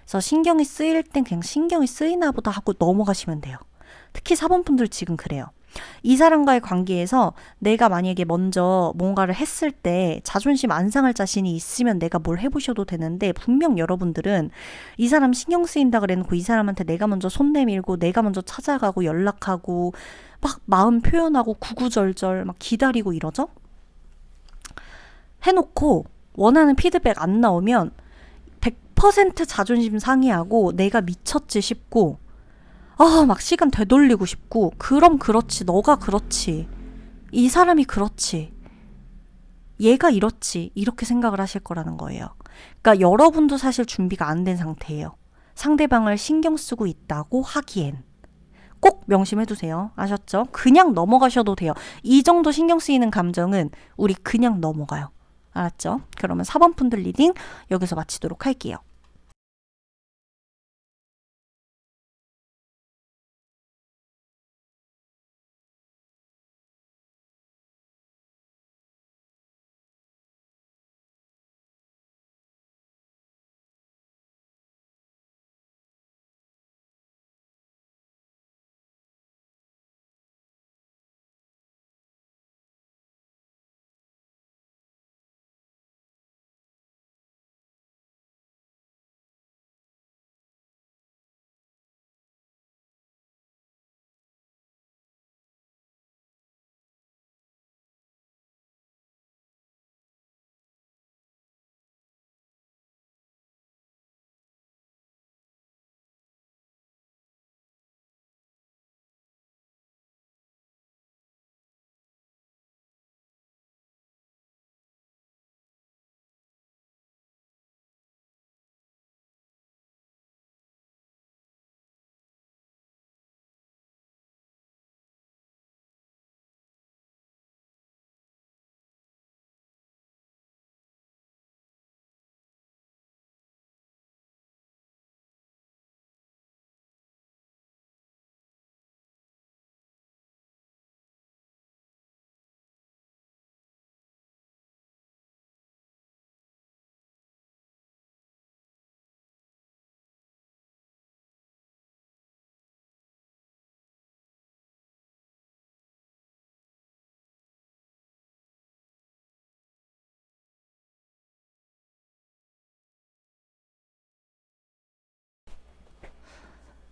그래서 신경이 쓰일 땐 그냥 신경이 쓰이나 보다 하고 넘어가시면 돼요. 특히 4번 분들 지금 그래요. 이 사람과의 관계에서 내가 만약에 먼저 뭔가를 했을 때 자존심 안 상할 자신이 있으면 내가 뭘 해보셔도 되는데, 분명 여러분들은 이 사람 신경 쓰인다 그래놓고 이 사람한테 내가 먼저 손 내밀고 내가 먼저 찾아가고 연락하고 막 마음 표현하고 구구절절 막 기다리고 이러죠? 해놓고 원하는 피드백 안 나오면 100% 자존심 상해하고 내가 미쳤지 싶고, 막 시간 되돌리고 싶고, 그럼 그렇지, 너가 그렇지, 이 사람이 그렇지, 얘가 이렇지, 이렇게 생각을 하실 거라는 거예요. 그러니까 여러분도 사실 준비가 안 된 상태예요. 상대방을 신경 쓰고 있다고 하기엔. 꼭 명심해두세요. 아셨죠? 그냥 넘어가셔도 돼요. 이 정도 신경 쓰이는 감정은 우리 그냥 넘어가요. 알았죠? 그러면 4번 분들 리딩 여기서 마치도록 할게요.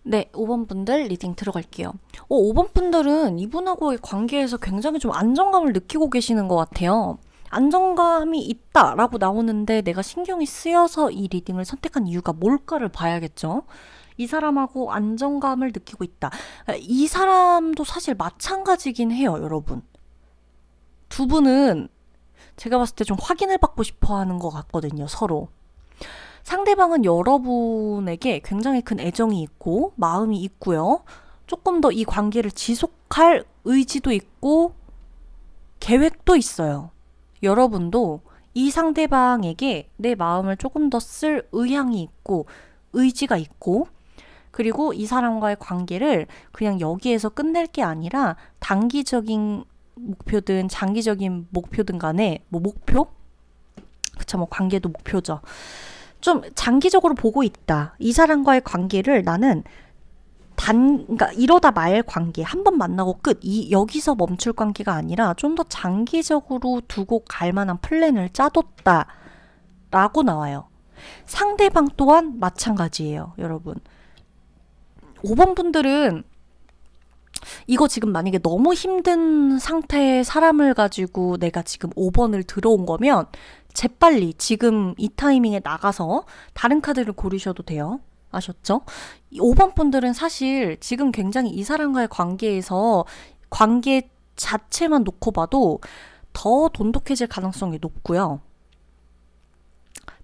네, 5번 분들 리딩 들어갈게요. 5번 분들은 이분하고의 관계에서 굉장히 좀 안정감을 느끼고 계시는 것 같아요. 안정감이 있다라고 나오는데 내가 신경이 쓰여서 이 리딩을 선택한 이유가 뭘까를 봐야겠죠. 이 사람하고 안정감을 느끼고 있다. 이 사람도 사실 마찬가지긴 해요, 여러분. 두 분은 제가 봤을 때 좀 확인을 받고 싶어 하는 것 같거든요, 서로. 상대방은 여러분에게 굉장히 큰 애정이 있고 마음이 있고요. 조금 더 이 관계를 지속할 의지도 있고 계획도 있어요. 여러분도 이 상대방에게 내 마음을 조금 더 쓸 의향이 있고 의지가 있고, 그리고 이 사람과의 관계를 그냥 여기에서 끝낼 게 아니라 단기적인 목표든 장기적인 목표든 간에 목표? 그쵸, 관계도 목표죠. 좀 장기적으로 보고 있다. 이 사람과의 관계를 나는 그러니까 이러다 말 관계, 한 번 만나고 끝, 여기서 멈출 관계가 아니라 좀 더 장기적으로 두고 갈 만한 플랜을 짜뒀다 라고 나와요. 상대방 또한 마찬가지예요, 여러분. 5번 분들은 이거 지금 만약에 너무 힘든 상태의 사람을 가지고 내가 지금 5번을 들어온 거면 재빨리 지금 이 타이밍에 나가서 다른 카드를 고르셔도 돼요. 아셨죠? 5번 분들은 사실 지금 굉장히 이 사람과의 관계에서 관계 자체만 놓고 봐도 더 돈독해질 가능성이 높고요.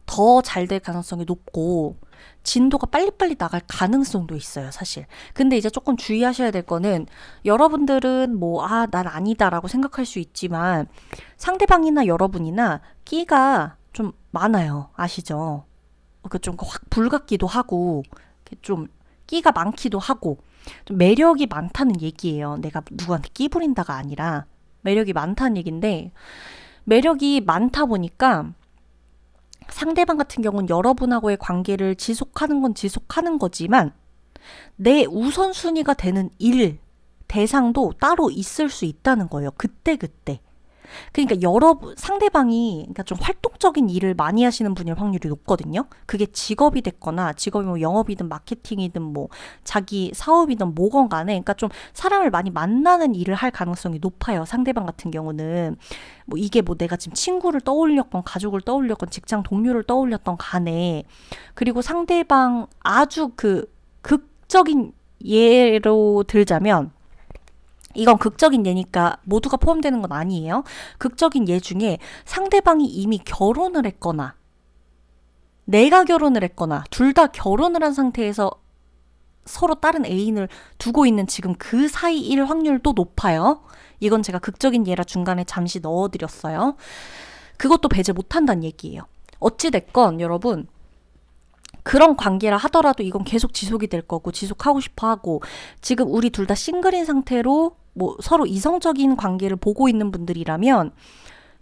더 잘 될 가능성이 높고 진도가 빨리빨리 나갈 가능성도 있어요, 사실. 근데 이제 조금 주의하셔야 될 거는, 여러분들은 난 아니다라고 생각할 수 있지만 상대방이나 여러분이나 끼가 좀 많아요. 아시죠? 좀 확 불같기도 하고 좀 끼가 많기도 하고, 좀 매력이 많다는 얘기예요. 내가 누구한테 끼부린다가 아니라 매력이 많다는 얘기인데, 매력이 많다 보니까 상대방 같은 경우는 여러분하고의 관계를 지속하는 건 지속하는 거지만 내 우선순위가 되는 일, 대상도 따로 있을 수 있다는 거예요. 그때그때. 그러니까 상대방이 그러니까 좀 활동적인 일을 많이 하시는 분일 확률이 높거든요. 그게 직업이 됐거나, 직업이 뭐 영업이든 마케팅이든 뭐 자기 사업이든 뭐건 간에, 그러니까 좀 사람을 많이 만나는 일을 할 가능성이 높아요. 상대방 같은 경우는 뭐 이게 뭐 내가 지금 친구를 떠올렸건 가족을 떠올렸건 직장 동료를 떠올렸던 간에, 그리고 상대방 아주 그 극적인 예로 들자면, 이건 극적인 예니까 모두가 포함되는 건 아니에요. 극적인 예 중에 상대방이 이미 결혼을 했거나 내가 결혼을 했거나 둘 다 결혼을 한 상태에서 서로 다른 애인을 두고 있는 지금 그 사이일 확률도 높아요. 이건 제가 극적인 예라 중간에 잠시 넣어드렸어요. 그것도 배제 못한다는 얘기예요. 어찌됐건 여러분, 그런 관계라 하더라도 이건 계속 지속이 될 거고 지속하고 싶어 하고, 지금 우리 둘 다 싱글인 상태로 뭐 서로 이성적인 관계를 보고 있는 분들이라면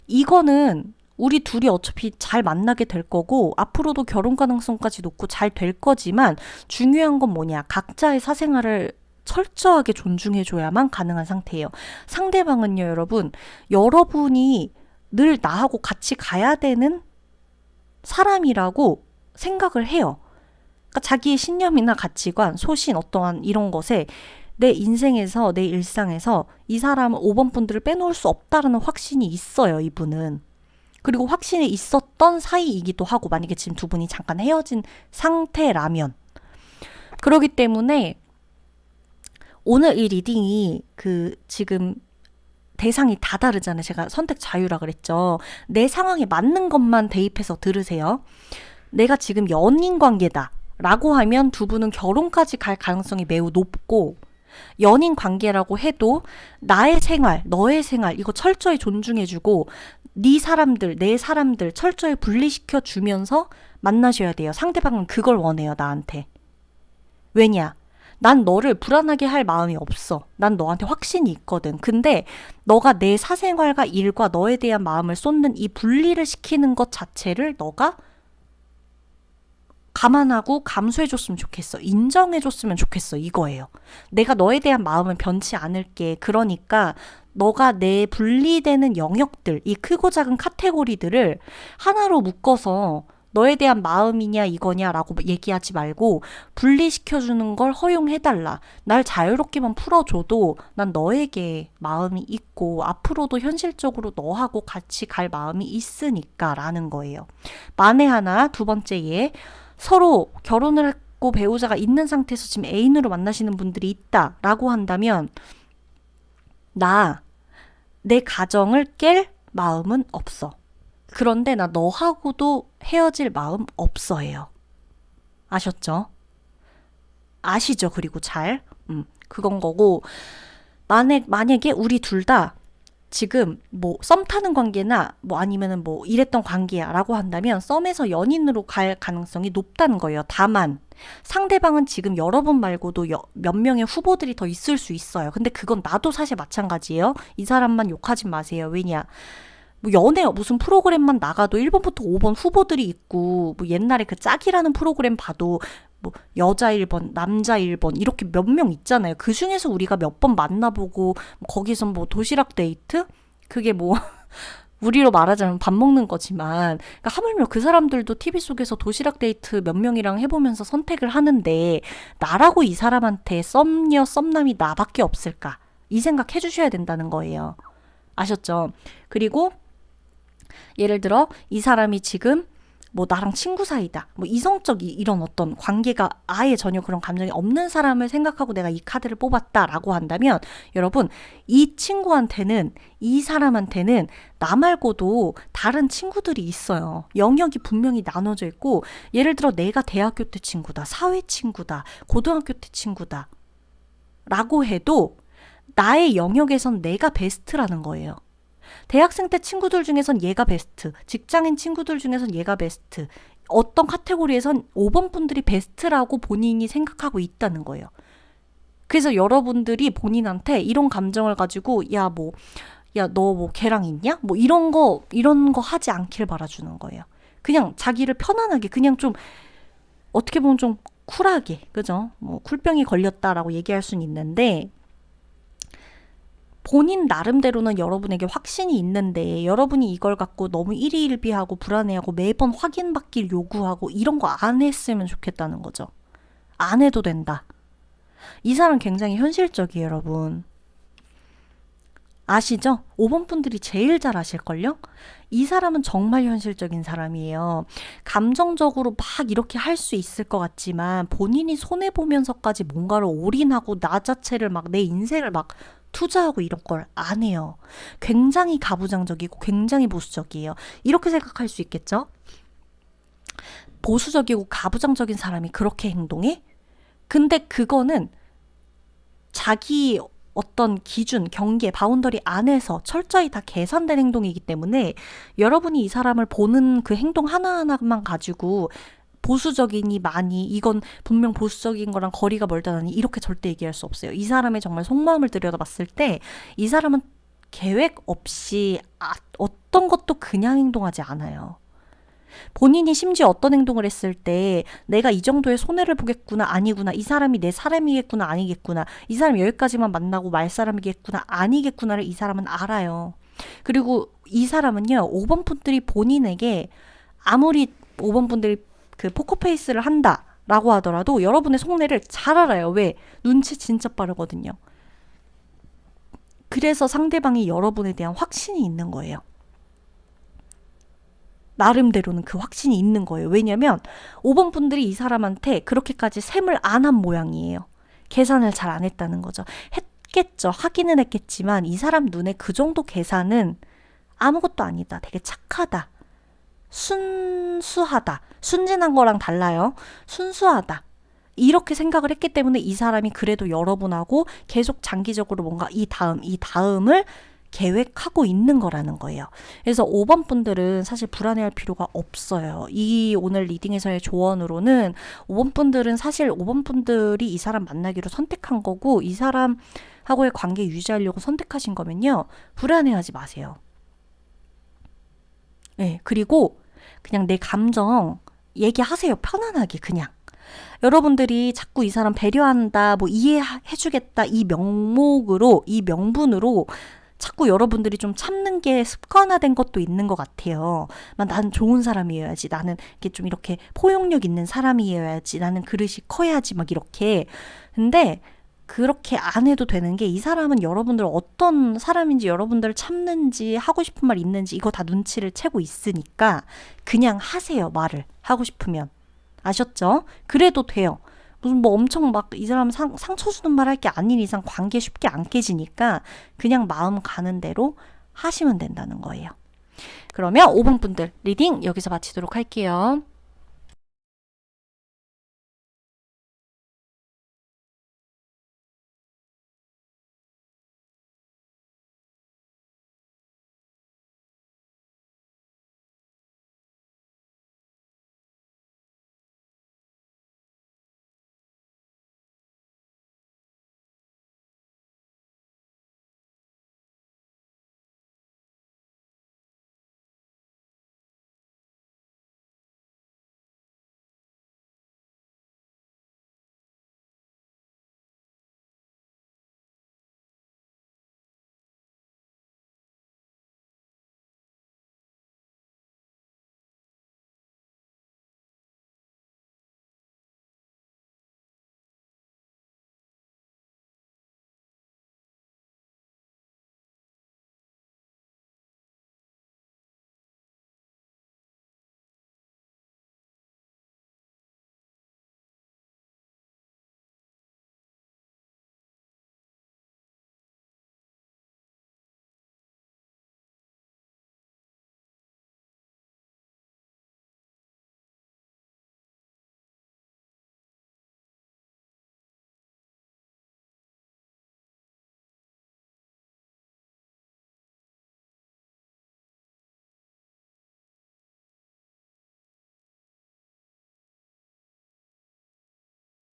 이거는 우리 둘이 어차피 잘 만나게 될 거고 앞으로도 결혼 가능성까지 높고 잘 될 거지만, 중요한 건 뭐냐, 각자의 사생활을 철저하게 존중해줘야만 가능한 상태예요. 상대방은요 여러분, 여러분이 늘 나하고 같이 가야 되는 사람이라고 생각을 해요. 그러니까 자기의 신념이나 가치관, 소신, 어떠한 이런 것에 내 인생에서, 내 일상에서 이 사람은 5번 분들을 빼놓을 수 없다라는 확신이 있어요, 이분은. 그리고 확신이 있었던 사이이기도 하고, 만약에 지금 두 분이 잠깐 헤어진 상태라면. 그렇기 때문에 오늘 이 리딩이 지금 대상이 다 다르잖아요. 제가 선택 자유라 그랬죠. 내 상황에 맞는 것만 대입해서 들으세요. 내가 지금 연인 관계다 라고 하면 두 분은 결혼까지 갈 가능성이 매우 높고, 연인 관계라고 해도 나의 생활, 너의 생활 이거 철저히 존중해주고 네 사람들, 내 사람들 철저히 분리시켜 주면서 만나셔야 돼요. 상대방은 그걸 원해요, 나한테. 왜냐? 난 너를 불안하게 할 마음이 없어. 난 너한테 확신이 있거든. 근데 너가 내 사생활과 일과 너에 대한 마음을 쏟는 이 분리를 시키는 것 자체를 너가 감안하고 감수해줬으면 좋겠어. 인정해줬으면 좋겠어. 이거예요. 내가 너에 대한 마음은 변치 않을게. 그러니까 너가 내 분리되는 영역들, 이 크고 작은 카테고리들을 하나로 묶어서 너에 대한 마음이냐 이거냐라고 얘기하지 말고 분리시켜주는 걸 허용해달라. 날 자유롭게만 풀어줘도 난 너에게 마음이 있고 앞으로도 현실적으로 너하고 같이 갈 마음이 있으니까 라는 거예요. 만에 하나 두 번째 예, 서로 결혼을 했고 배우자가 있는 상태에서 지금 애인으로 만나시는 분들이 있다라고 한다면, 내 가정을 깰 마음은 없어. 그런데 나 너하고도 헤어질 마음 없어예요. 아셨죠? 아시죠? 그리고 잘. 그건 거고, 만약에 우리 둘 다 지금 뭐 썸 타는 관계나 뭐 아니면은 뭐 이랬던 관계야 라고 한다면 썸에서 연인으로 갈 가능성이 높다는 거예요. 다만 상대방은 지금 여러분 말고도 몇 명의 후보들이 더 있을 수 있어요. 근데 그건 나도 사실 마찬가지예요. 이 사람만 욕하지 마세요. 왜냐, 뭐 연애 무슨 프로그램만 나가도 1번부터 5번 후보들이 있고, 뭐 옛날에 그 짝이라는 프로그램 봐도 뭐 여자 1번, 남자 1번 이렇게 몇 명 있잖아요. 그 중에서 우리가 몇 번 만나보고 거기서 뭐 도시락 데이트? 그게 뭐 우리로 말하자면 밥 먹는 거지만, 그러니까 하물며 그 사람들도 TV 속에서 도시락 데이트 몇 명이랑 해보면서 선택을 하는데 나라고 이 사람한테 썸녀 썸남이 나밖에 없을까? 이 생각 해주셔야 된다는 거예요. 아셨죠? 그리고 예를 들어 이 사람이 지금 뭐 나랑 친구 사이다, 뭐 이성적 이런 어떤 관계가 아예 전혀 그런 감정이 없는 사람을 생각하고 내가 이 카드를 뽑았다라고 한다면, 여러분 이 친구한테는, 이 사람한테는 나 말고도 다른 친구들이 있어요. 영역이 분명히 나눠져 있고, 예를 들어 내가 대학교 때 친구다, 사회 친구다, 고등학교 때 친구다 라고 해도 나의 영역에선 내가 베스트라는 거예요. 대학생 때 친구들 중에선 얘가 베스트, 직장인 친구들 중에선 얘가 베스트, 어떤 카테고리에선 5번 분들이 베스트라고 본인이 생각하고 있다는 거예요. 그래서 여러분들이 본인한테 이런 감정을 가지고 야 너 뭐 걔랑 있냐? 뭐 이런 거 하지 않길 바라주는 거예요. 그냥 자기를 편안하게 그냥 좀 어떻게 보면 좀 쿨하게, 그죠? 뭐 쿨병이 걸렸다라고 얘기할 수는 있는데 본인 나름대로는 여러분에게 확신이 있는데 여러분이 이걸 갖고 너무 일희일비하고 불안해하고 매번 확인받길 요구하고 이런 거 안 했으면 좋겠다는 거죠. 안 해도 된다. 이 사람 굉장히 현실적이에요, 여러분. 아시죠? 5번 분들이 제일 잘 아실걸요? 이 사람은 정말 현실적인 사람이에요. 감정적으로 막 이렇게 할 수 있을 것 같지만 본인이 손해보면서까지 뭔가를 올인하고 나 자체를 막 내 인생을 막 투자하고 이런 걸 안 해요. 굉장히 가부장적이고 굉장히 보수적이에요. 이렇게 생각할 수 있겠죠? 보수적이고 가부장적인 사람이 그렇게 행동해? 근데 그거는 자기 어떤 기준, 경계, 바운더리 안에서 철저히 다 계산된 행동이기 때문에 여러분이 이 사람을 보는 그 행동 하나하나만 가지고 보수적이니 많이 이건 분명 보수적인 거랑 거리가 멀다니 이렇게 절대 얘기할 수 없어요. 이 사람의 정말 속마음을 들여다봤을 때 이 사람은 계획 없이 어떤 것도 그냥 행동하지 않아요. 본인이 심지어 어떤 행동을 했을 때 내가 이 정도의 손해를 보겠구나 아니구나 이 사람이 내 사람이겠구나 아니겠구나 이 사람이 여기까지만 만나고 말 사람이겠구나 아니겠구나를 이 사람은 알아요. 그리고 이 사람은요 5번 분들이 본인에게 아무리 5번 분들이 그 포커페이스를 한다라고 하더라도 여러분의 속내를 잘 알아요. 왜? 눈치 진짜 빠르거든요. 그래서 상대방이 여러분에 대한 확신이 있는 거예요. 나름대로는 그 확신이 있는 거예요. 왜냐면 5번 분들이 이 사람한테 그렇게까지 셈을 안 한 모양이에요. 계산을 잘 안 했다는 거죠. 했겠죠. 하기는 했겠지만 이 사람 눈에 그 정도 계산은 아무것도 아니다. 되게 착하다. 순수하다. 순진한 거랑 달라요. 순수하다. 이렇게 생각을 했기 때문에 이 사람이 그래도 여러분하고 계속 장기적으로 뭔가 이 다음을 계획하고 있는 거라는 거예요. 그래서 5번 분들은 사실 불안해할 필요가 없어요. 이 오늘 리딩에서의 조언으로는 5번 분들은 사실 5번 분들이 이 사람 만나기로 선택한 거고 이 사람하고의 관계 유지하려고 선택하신 거면요. 불안해하지 마세요. 네, 그리고 그냥 내 감정 얘기하세요. 편안하게 그냥. 여러분들이 자꾸 이 사람 배려한다, 뭐 이해해주겠다 이 명목으로, 이 명분으로 자꾸 여러분들이 좀 참는 게 습관화된 것도 있는 것 같아요. 나는 좋은 사람이어야지. 나는 이렇게 좀 이렇게 포용력 있는 사람이어야지. 나는 그릇이 커야지. 막 이렇게. 근데 그렇게 안 해도 되는 게 이 사람은 여러분들 어떤 사람인지 여러분들을 참는지 하고 싶은 말 있는지 이거 다 눈치를 채고 있으니까 그냥 하세요. 말을 하고 싶으면. 아셨죠? 그래도 돼요. 무슨 뭐 엄청 막 이 사람 상처 주는 말 할 게 아닌 이상 관계 쉽게 안 깨지니까 그냥 마음 가는 대로 하시면 된다는 거예요. 그러면 5번 분들 리딩 여기서 마치도록 할게요.